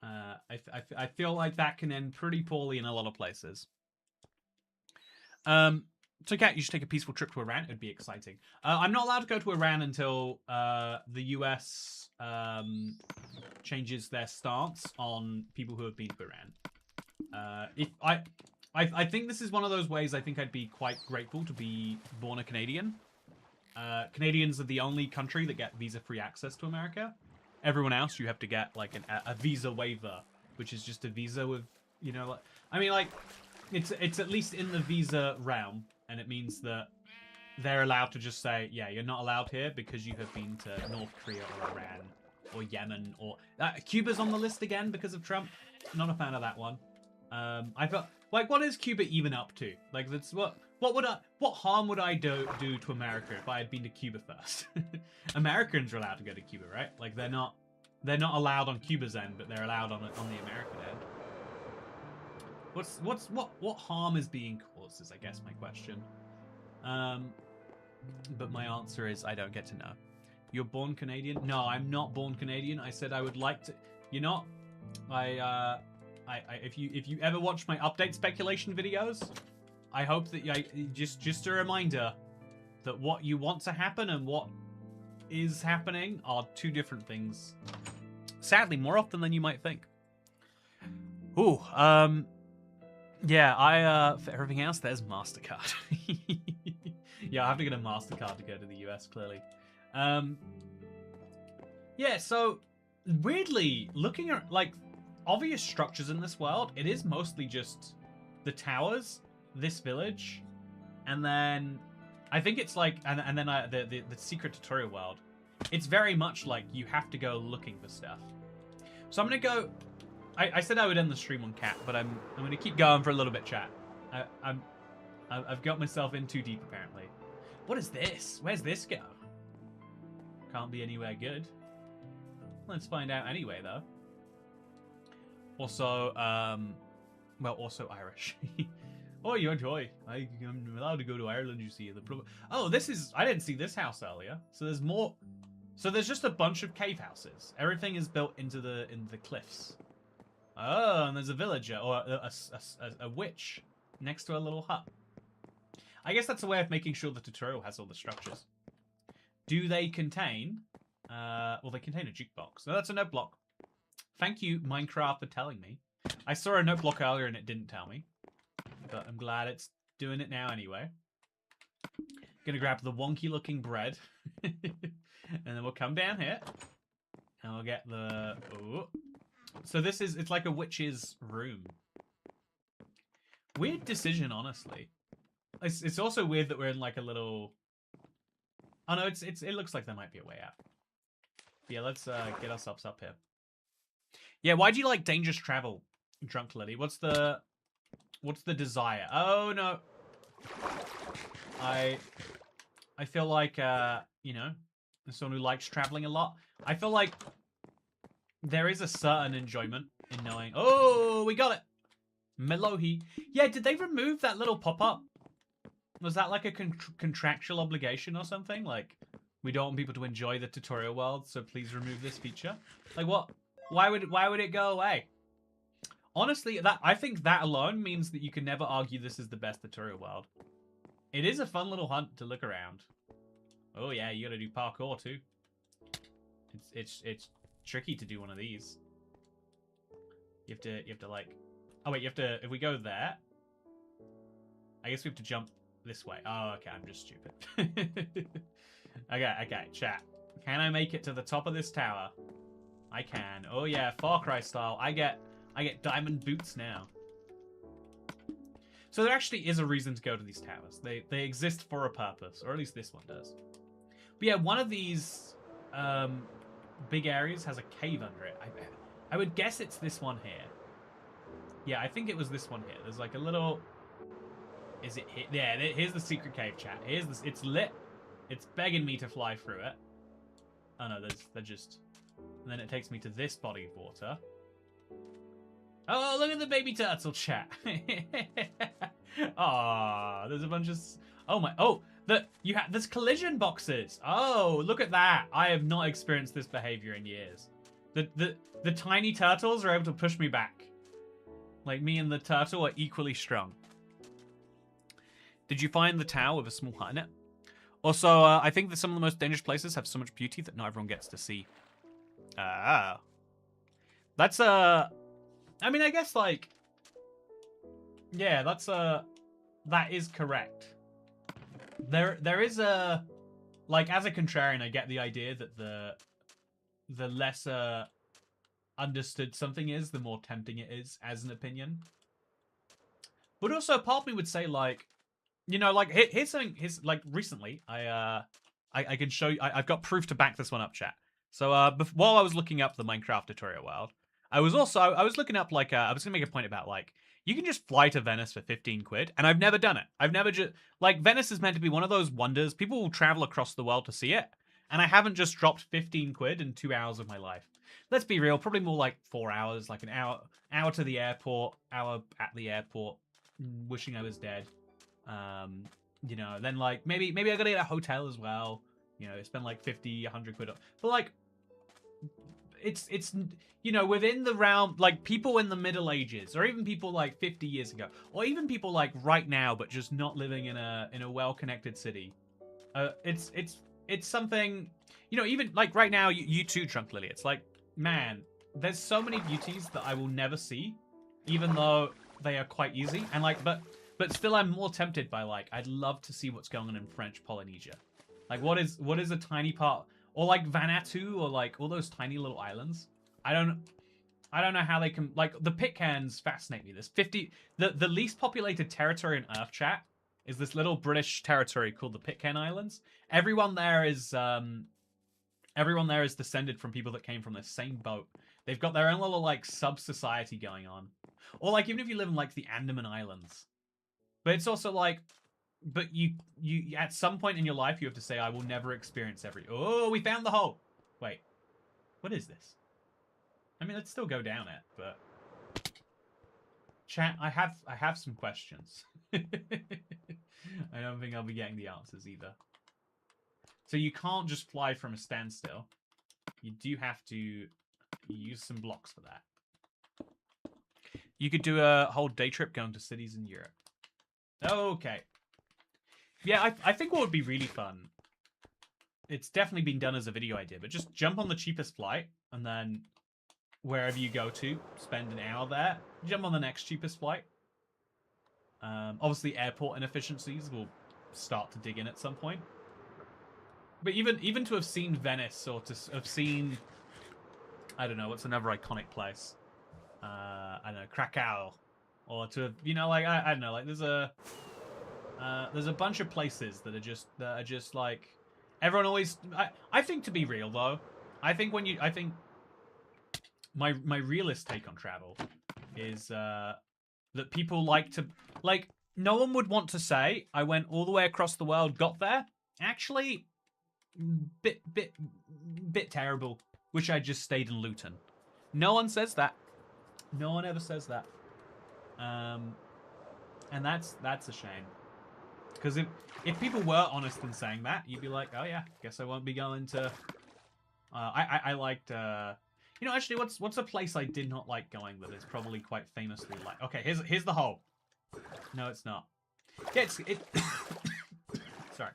I feel like that can end pretty poorly in a lot of places. So, Kat, you should take a peaceful trip to Iran. It'd be exciting. I'm not allowed to go to Iran until the US changes their stance on people who have been to Iran. If I think this is one of those ways I think I'd be quite grateful to be born a Canadian. Canadians are the only country that get visa-free access to America. Everyone else, you have to get like a visa waiver, which is just a visa with, you know, like, I mean, like, it's at least in the visa realm, and it means that they're allowed to just say, yeah, you're not allowed here because you have been to North Korea or Iran or Yemen or Cuba's on the list again because of Trump. Not a fan of that one. I thought, like, what is Cuba even up to? Like, that's what harm would I do to America if I had been to Cuba first? Americans are allowed to go to Cuba, right? Like, they're not allowed on Cuba's end, but they're allowed on the American end. What harm is being caused is, I guess, my question. But my answer is I don't get to know. You're born Canadian? No, I'm not born Canadian. I said I would like to. You're not. If you ever watch my update speculation videos, I hope that just a reminder that what you want to happen and what is happening are two different things. Sadly, more often than you might think. Ooh, yeah, for everything else, there's MasterCard. Yeah, I have to get a MasterCard to go to the US, clearly. Yeah, so, weirdly, looking at, like, obvious structures in this world, it is mostly just the towers, this village, and then I think it's like, and then the secret tutorial world. It's very much like you have to go looking for stuff. So I'm gonna go. I said I would end the stream on Cat, but I'm gonna keep going for a little bit, chat. I've got myself in too deep apparently. What is this? Where's this go? Can't be anywhere good. Let's find out anyway, though. Also, well, also Irish. Oh, you enjoy. I'm allowed to go to Ireland, you see. Oh, this is... I didn't see this house earlier. So there's more... So there's just a bunch of cave houses. Everything is built into the cliffs. Oh, and there's a villager, or a witch, next to a little hut. I guess that's a way of making sure the tutorial has all the structures. Do they contain... well, they contain a jukebox. No, that's a note block. Thank you, Minecraft, for telling me. I saw a note block earlier and it didn't tell me. But I'm glad it's doing it now anyway. Gonna grab the wonky looking bread. And then we'll come down here. And we'll get the... Ooh. So this is... It's like a witch's room. Weird decision, honestly. It's also weird that we're in like a little... Oh no, it looks like there might be a way out. Yeah, let's get ourselves up here. Yeah, why do you like dangerous travel, Drunk Lily? What's the desire? Oh no. I feel like you know, as someone who likes traveling a lot, I feel like there is a certain enjoyment in knowing, oh, we got it. Melohi. Yeah, did they remove that little pop-up? Was that like a contractual obligation or something? Like, we don't want people to enjoy the tutorial world, so please remove this feature. Like, what? Why would it go away? Honestly, I think that alone means that you can never argue this is the best tutorial world. It is a fun little hunt to look around. Oh yeah, you gotta do parkour too. It's tricky to do one of these. You have to like... Oh wait, you have to... If we go there... I guess we have to jump this way. Oh, okay, I'm just stupid. Okay, chat. Can I make it to the top of this tower? I can. Oh yeah, Far Cry style. I get diamond boots now. So there actually is a reason to go to these towers. They exist for a purpose, or at least this one does. But yeah, one of these big areas has a cave under it. I would guess it's this one here. Yeah, I think it was this one here. There's like a little... Is it here? Yeah, here's the secret cave, chat. It's lit. It's begging me to fly through it. Oh no, they're just... And then it takes me to this body of water. Oh, look at the baby turtle, chat. Ah, there's a bunch of... Oh my... Oh, there's collision boxes. Oh, look at that. I have not experienced this behavior in years. The tiny turtles are able to push me back. Like, me and the turtle are equally strong. Did you find the tower with a small hut in it? Also, I think that some of the most dangerous places have so much beauty that not everyone gets to see. Ah. That's, I mean, I guess, like... Yeah, that's, that is correct. There is a... Like, as a contrarian, I get the idea that the lesser understood something is, the more tempting it is, as an opinion. But also, part of me would say, like... You know, like, here's something... like, recently, I can show you... I've got proof to back this one up, chat. So, while I was looking up the Minecraft tutorial world, I was looking up, like, I was gonna make a point about, like, you can just fly to Venice for 15 quid, and I've never done it. I've never just... Like, Venice is meant to be one of those wonders. People will travel across the world to see it, and I haven't just dropped 15 quid in 2 hours of my life. Let's be real, probably more like 4 hours, like an hour to the airport, hour at the airport, wishing I was dead. You know, then, like, maybe I gotta get a hotel as well. You know, spend like 50, 100 quid. But, like, it's you know, within the realm, like, people in the Middle Ages, or even people like 50 years ago, or even people like right now, but just not living in a well-connected city. It's something, you know, even like right now, you too, Trunk Lily. It's like, man, there's so many beauties that I will never see, even though they are quite easy. And like, but still, I'm more tempted by, like, I'd love to see what's going on in French Polynesia. Like, what is a tiny part, or like Vanuatu, or like all those tiny little islands. I don't know how they can, like, the Pitcairns fascinate me. There's 50, the least populated territory in Earth, chat, is this little British territory called the Pitcairn Islands. Everyone there is descended from people that came from the same boat. They've got their own little, like, sub-society going on. Or, like, even if you live in, like, the Andaman Islands. But it's also like, but you at some point in your life, you have to say, I will never experience every... Oh, we found the hole. Wait, what is this? I mean, let's still go down it, but... Chat, I have some questions. I don't think I'll be getting the answers either. So you can't just fly from a standstill. You do have to use some blocks for that. You could do a whole day trip going to cities in Europe. Okay. Yeah, I think what would be really fun, it's definitely been done as a video idea, but just jump on the cheapest flight, and then wherever you go to, spend an hour there, jump on the next cheapest flight. Obviously, airport inefficiencies will start to dig in at some point. But even to have seen Venice, or to have seen, I don't know, what's another iconic place? I don't know, Krakow. Or to have, you know, like, I don't know, like, there's a bunch of places that are just like, everyone always, I think, to be real though, I think my realist take on travel is that people like to, like, no one would want to say I went all the way across the world, got there, actually bit terrible, wish I just stayed in Luton. No one says that. No one ever says that. And that's a shame. Because if people were honest in saying that, you'd be like, oh yeah, guess I won't be going to... I liked... You know, actually, what's a place I did not like going that is probably quite famously like... Okay, here's the hole. No, it's not. Yeah, it... Sorry.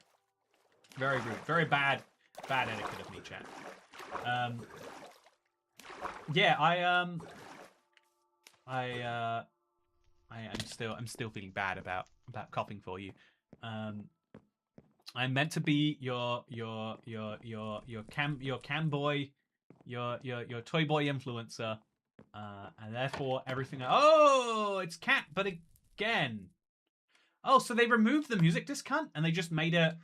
Very rude. Very bad etiquette of me, chat. Yeah, I'm still feeling bad about coughing for you. I'm meant to be your cam boy, your toy boy influencer, and therefore everything. Oh, it's cat, but again. Oh, so they removed the music disc cunt and they just made it.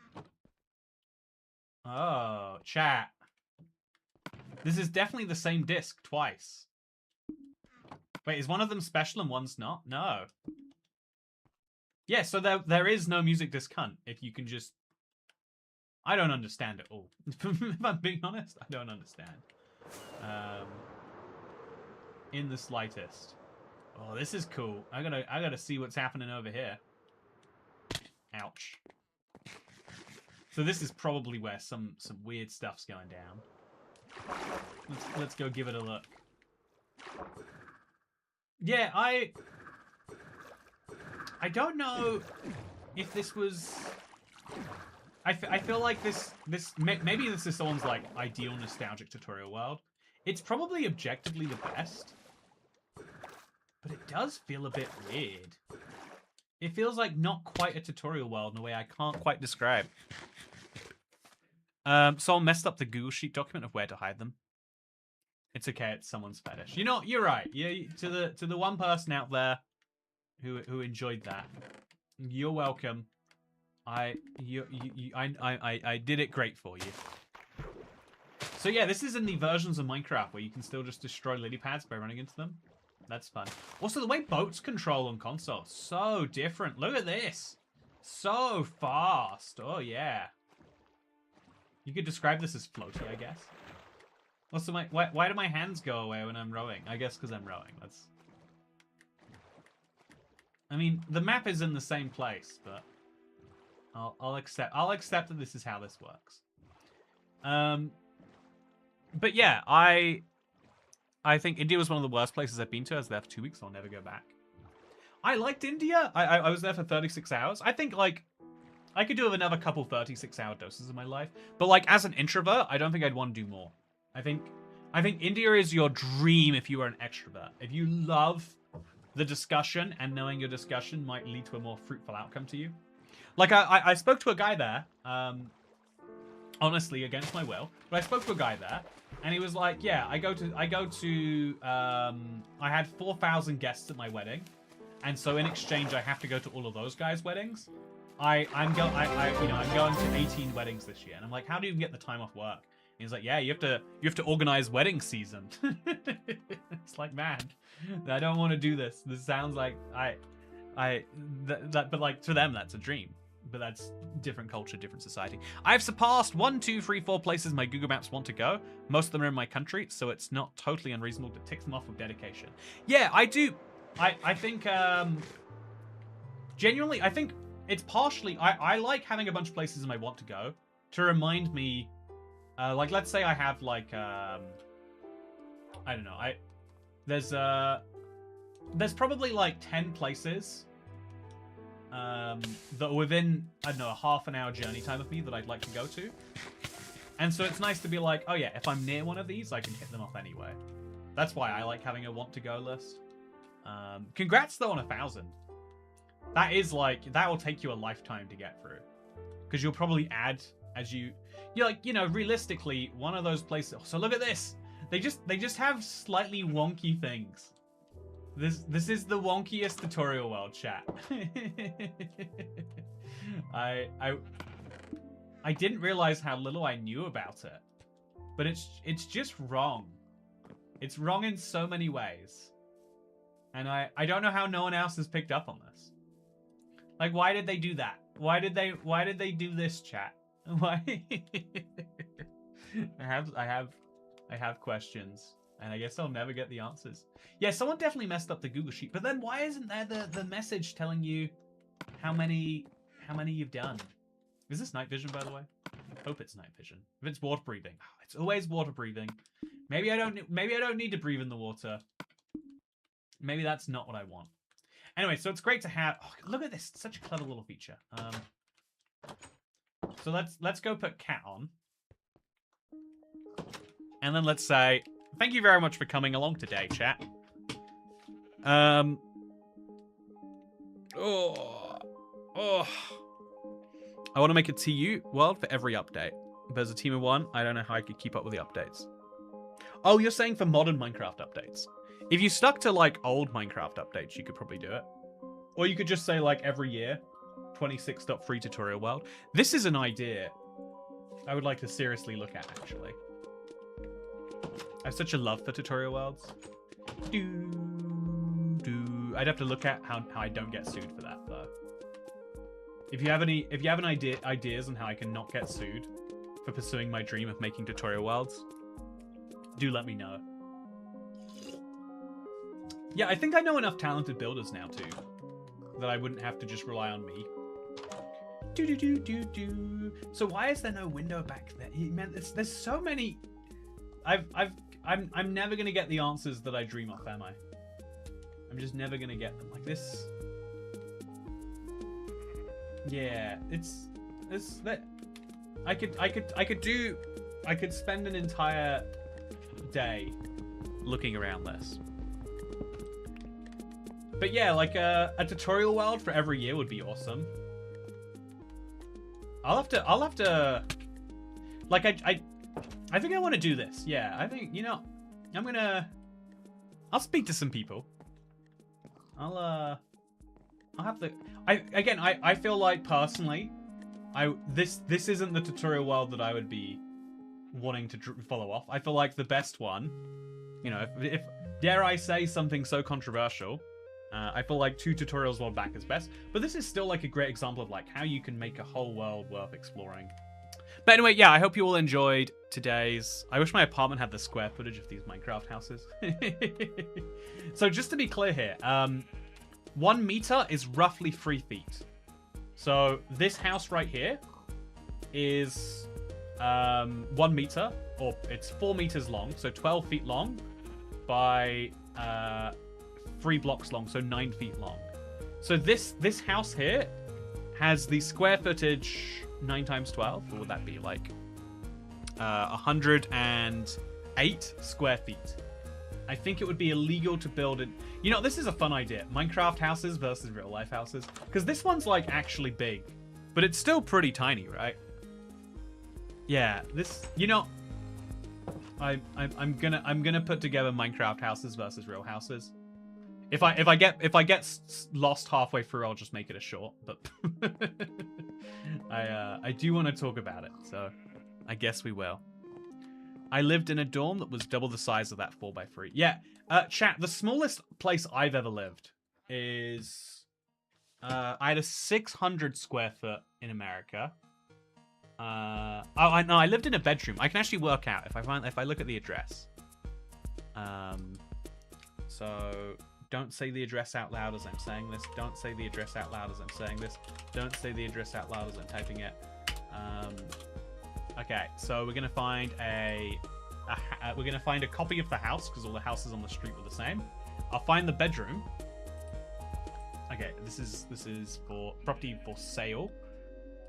Oh, chat. This is definitely the same disc twice. Wait, is one of them special and one's not? No. Yeah, so there is no music disc cunt if you can just... I don't understand at all. If I'm being honest, I don't understand. In the slightest. Oh, this is cool. I gotta see what's happening over here. Ouch. So this is probably where some weird stuff's going down. Let's go give it a look. Yeah, I don't know if this was... I feel like maybe this is someone's like ideal nostalgic tutorial world. It's probably objectively the best, but it does feel a bit weird. It feels like not quite a tutorial world in a way I can't quite describe. Someone messed up the Google Sheet document of where to hide them. It's okay, it's someone's fetish. You know, you're right. Yeah, to the one person out there who enjoyed that, you're welcome. I did it great for you. So yeah, this is in the versions of Minecraft where you can still just destroy lily pads by running into them. That's fun. Also, the way boats control on console, so different. Look at this. So fast. Oh, yeah. You could describe this as floaty, I guess. Also, why do my hands go away when I'm rowing? I guess because I'm rowing. That's... I mean, the map is in the same place, but I'll accept that this is how this works. But yeah, I think India was one of the worst places I've been to. I was there for 2 weeks. I'll never go back. I liked India. I was there for 36 hours. I think, like, I could do with another couple 36-hour doses in my life. But, like, as an introvert, I don't think I'd want to do more. I think India is your dream if you are an extrovert. If you love the discussion and knowing your discussion might lead to a more fruitful outcome to you. Like, I spoke to a guy there, honestly, against my will, but I spoke to a guy there, and he was like, yeah, I had 4,000 guests at my wedding, and so in exchange, I have to go to all of those guys' weddings. I'm going to 18 weddings this year, and I'm like, how do you get the time off work? And he's like, yeah, you have to organize wedding season. It's like, man, I don't want to do this. This sounds like but like to them, that's a dream. But that's different culture, different society. I've surpassed 1, 2, 3, 4 places my Google Maps want to go. Most of them are in my country, so it's not totally unreasonable to tick them off with dedication. Yeah, I do. I think, genuinely, I think it's partially, I like having a bunch of places I want to go to remind me, like, let's say I have, like, I don't know, there's probably, like, 10 places that are within, I don't know, a half-an-hour journey time of me that I'd like to go to. And so it's nice to be like, oh yeah, if I'm near one of these, I can hit them off anyway. That's why I like having a want-to-go list. Congrats, though, on 1,000. That is, like, that will take you a lifetime to get through. Because you'll probably add as you're like, you know, realistically, one of those places... So look at this! They just have slightly wonky things. This is the wonkiest tutorial world, chat. I didn't realize how little I knew about it. But it's just wrong. It's wrong in so many ways. And I don't know how no one else has picked up on this. Like, why did they do that? Why did they do this, chat? Why? I have questions. And I guess I'll never get the answers. Yeah, someone definitely messed up the Google Sheet. But then why isn't there the message telling you how many you've done? Is this night vision, by the way? I hope it's night vision. If it's water breathing, it's always water breathing. Maybe I don't need to breathe in the water. Maybe that's not what I want. Anyway, so it's great to have. Oh, look at this! Such a clever little feature. So let's go put cat on, and then let's say thank you very much for coming along today, chat. I want to make a TU world for every update. If there's a team of 1, I don't know how I could keep up with the updates. Oh, you're saying for modern Minecraft updates. If you stuck to, like, old Minecraft updates, you could probably do it. Or you could just say, like, every year, 26.3 tutorial world. This is an idea I would like to seriously look at, actually. I have such a love for tutorial worlds. I'd have to look at how I don't get sued for that, though. If you have any ideas on how I can not get sued for pursuing my dream of making tutorial worlds, do let me know. Yeah, I think I know enough talented builders now, too, that I wouldn't have to just rely on me. So why is there no window back there? There's so many... I'm never gonna get the answers that I dream of, am I? I'm just never gonna get them. Like this. Yeah, it's that. I could spend an entire day looking around this. But yeah, like a tutorial world for every year would be awesome. I'll have to like I think I want to do this. Yeah, I think, you know, I'll speak to some people. I'll have to I feel like personally this isn't the tutorial world that I would be wanting to follow off. I feel like the best one, you know, if dare I say something so controversial, I feel like 2 tutorials world back is best. But this is still like a great example of like how you can make a whole world worth exploring. But anyway, yeah, I hope you all enjoyed today's... I wish my apartment had the square footage of these Minecraft houses. So just to be clear here, 1 meter is roughly 3 feet. So this house right here is 1 meter, or it's 4 meters long, so 12 feet long by 3 blocks long, so 9 feet long. So this house here has the square footage 9 times 12. What would that be? Like 108 square feet. I think it would be illegal to build it. You know, this is a fun idea. Minecraft houses versus real life houses. Because this one's like actually big, but it's still pretty tiny, right? Yeah, this, you know, I'm gonna put together Minecraft houses versus real houses. If I get lost halfway through, I'll just make it a short. But I do want to talk about it, so I guess we will. I lived in a dorm that was double the size of that 4x3. Yeah, chat. The smallest place I've ever lived is I had a 600 square foot in America. Oh, no, I lived in a bedroom. I can actually work out if I look at the address. So don't say the address out loud as I'm saying this. Don't say the address out loud as I'm saying this. Don't say the address out loud as I'm typing it. Okay, so we're gonna find a copy of the house because all the houses on the street were the same. I'll find the bedroom. Okay, this is for property for sale.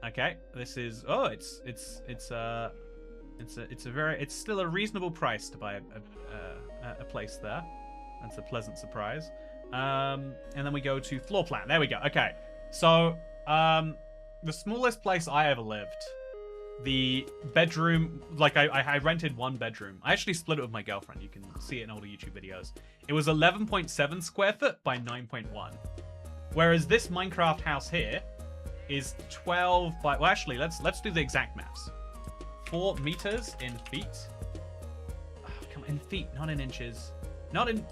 Okay, this is it's still a reasonable price to buy a place there. That's a pleasant surprise. And then we go to floor plan. There we go. Okay, so the smallest place I ever lived. The bedroom, like I rented 1 bedroom. I actually split it with my girlfriend. You can see it in older YouTube videos. It was 11.7 square foot by 9.1. Whereas this Minecraft house here is 12 by, well, actually, let's do the exact maths. 4 meters in feet. Oh, come on, in feet, not in inches. Not in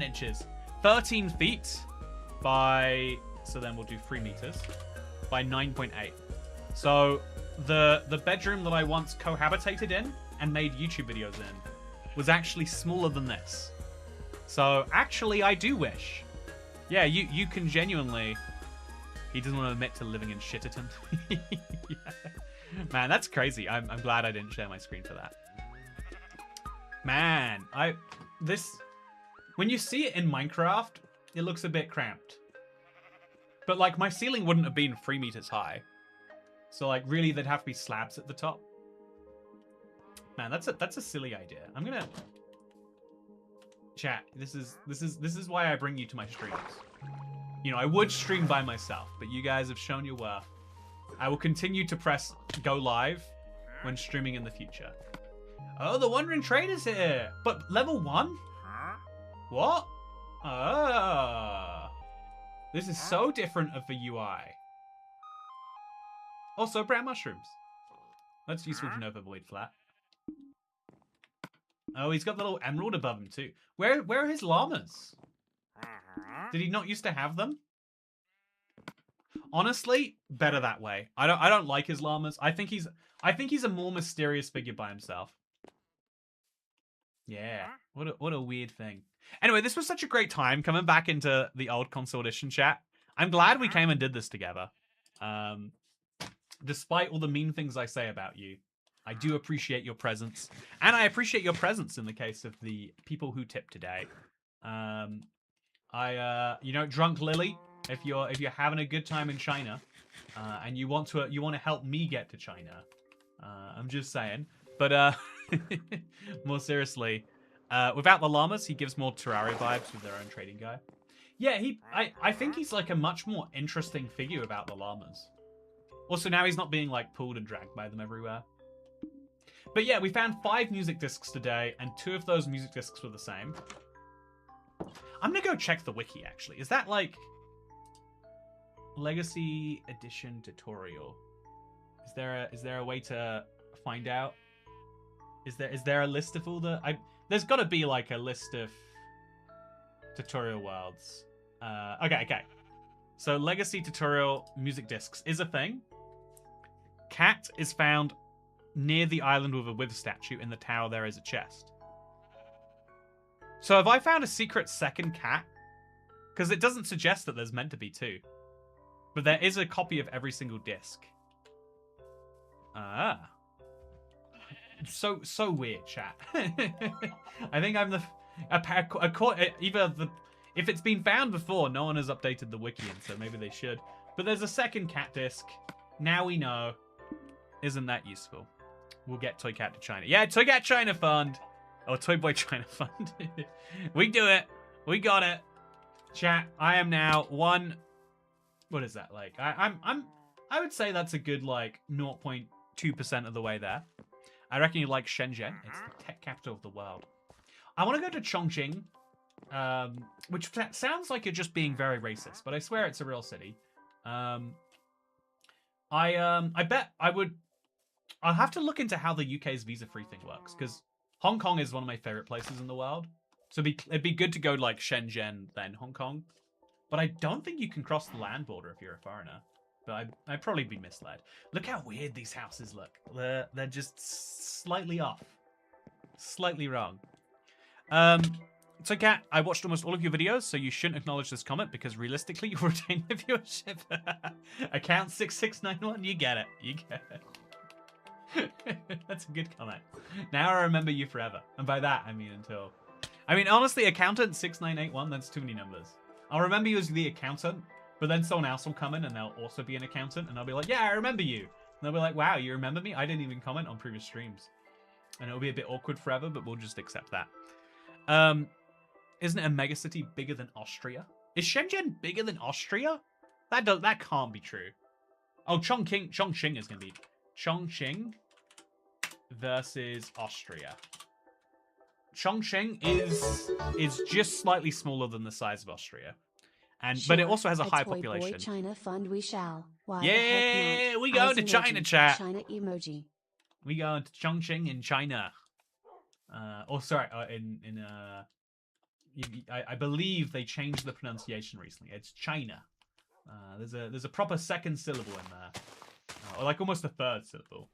inches. 13 feet by, so then we'll do 3 meters by 9.8. So the bedroom that I once cohabitated in and made YouTube videos in was actually smaller than this. So actually, I do wish. Yeah, you can genuinely. He doesn't want to admit to living in Shitterton. Yeah. Man, that's crazy. I'm glad I didn't share my screen for that. Man, when you see it in Minecraft, it looks a bit cramped. But like my ceiling wouldn't have been 3 meters high. So like really there'd have to be slabs at the top. Man, that's a silly idea. I'm gonna chat. This is why I bring you to my streams. You know, I would stream by myself, but you guys have shown your worth. I will continue to press go live when streaming in the future. Oh, the Wandering Trader's here. But level 1? What? This is so different of the UI. Also, brown mushrooms. That's useful to know for Void Flat. Oh, he's got the little emerald above him too. Where are his llamas? Did he not used to have them? Honestly, better that way. I don't like his llamas. I think he's a more mysterious figure by himself. Yeah. What a weird thing. Anyway, this was such a great time coming back into the old console edition chat. I'm glad we came and did this together. Despite all the mean things I say about you, I do appreciate your presence, and I appreciate your presence in the case of the people who tipped today. Drunk Lily, if you're having a good time in China, and you want to help me get to China, I'm just saying. But more seriously, without the llamas, he gives more Terraria vibes with their own trading guy. Yeah, I think he's like a much more interesting figure without the llamas. Also, now he's not being like pulled and dragged by them everywhere. But yeah, we found 5 music discs today, and 2 of those music discs were the same. I'm gonna go check the wiki, actually. Is that like Legacy Edition tutorial? Is there a way to find out? Is there a list of all the... There's got to be like a list of tutorial worlds. Okay. So Legacy tutorial music discs is a thing. Cat is found near the island with a wither statue. In the tower there is a chest. So have I found a secret second cat? Because it doesn't suggest that there's meant to be 2. But there is a copy of every single disc. Ah. So weird, chat. I think I'm if it's been found before, no one has updated the wiki, and so maybe they should. But there's a second cat disc. Now we know. Isn't that useful? We'll get Toy Cat to China. Yeah, Toy Cat China Fund. Or Toy Boy China Fund. We do it. We got it. Chat, I am now one... What is that like? I would say that's a good like 0.2% of the way there. I reckon you like Shenzhen. It's the tech capital of the world. I want to go to Chongqing, which sounds like you're just being very racist, but I swear it's a real city. I bet I would... I'll have to look into how the UK's visa-free thing works, because Hong Kong is one of my favorite places in the world. So it'd be good to go like Shenzhen, then Hong Kong. But I don't think you can cross the land border if you're a foreigner. But I'd probably be misled. Look how weird these houses look. They're just slightly off. Slightly wrong. So Kat, I watched almost all of your videos, so you shouldn't acknowledge this comment because realistically you'll retain the viewership. Account 6691, you get it. You get it. That's a good comment. Now I remember you forever. And by that, I mean until... I mean, honestly, accountant 6981, that's too many numbers. I'll remember you as the accountant, but then someone else will come in and they'll also be an accountant, and I'll be like, yeah, I remember you. And they'll be like, wow, you remember me? I didn't even comment on previous streams. And it'll be a bit awkward forever, but we'll just accept that. Isn't a megacity bigger than Austria? Is Shenzhen bigger than Austria? That can't be true. Oh, Chongqing is going to be... Chongqing versus Austria. Chongqing is just slightly smaller than the size of Austria, but it also has a high population. Boy China Fund, we shall. Why yeah, we go to China, chat. China emoji. We go to Chongqing in China. I believe they changed the pronunciation recently. It's China. There's a proper second syllable in there, or like almost a third syllable.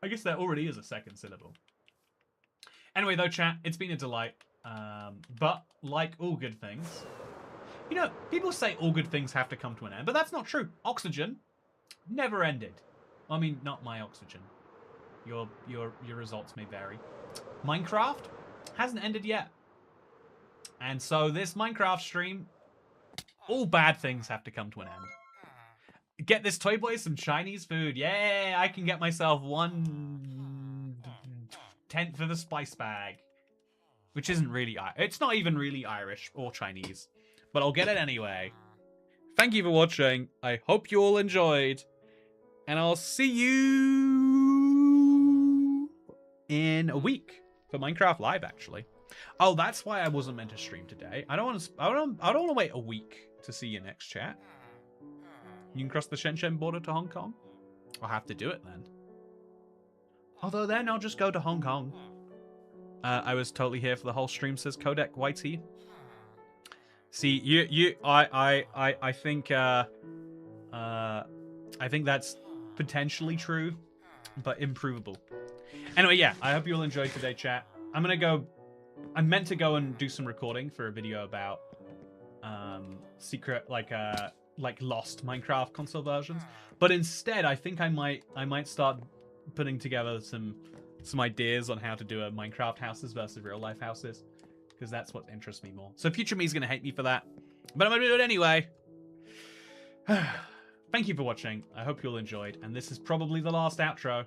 I guess there already is a second syllable. Anyway, though, chat, it's been a delight. But like all good things, you know, people say all good things have to come to an end, but that's not true. Oxygen never ended. I mean, not my oxygen. Your results may vary. Minecraft hasn't ended yet. And so this Minecraft stream, all bad things have to come to an end. Get this Toy Boy some Chinese food. Yeah, I can get myself 1/10 of the spice bag. Which isn't really... It's not even really Irish or Chinese. But I'll get it anyway. Thank you for watching. I hope you all enjoyed. And I'll see you in a week for Minecraft Live, actually. Oh, that's why I wasn't meant to stream today. I don't want to wait a week to see your next chat. You can cross the Shenzhen border to Hong Kong. I'll have to do it then. Although then I'll just go to Hong Kong. I was totally here for the whole stream, says Codec Whitey. See, I think that's potentially true, but improvable. Anyway, yeah, I hope you all enjoyed today, chat. I'm meant to go and do some recording for a video about secret, like lost Minecraft console versions. But instead, I think I might start putting together some ideas on how to do a Minecraft houses versus real life houses, because that's what interests me more. So future me's gonna hate me for that, but I'm gonna do it anyway. Thank you for watching. I hope you all enjoyed, and this is probably the last outro,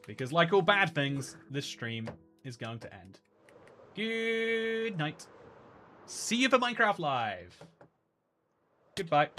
because like all bad things, this stream is going to end. Good night. See you for Minecraft Live. Goodbye.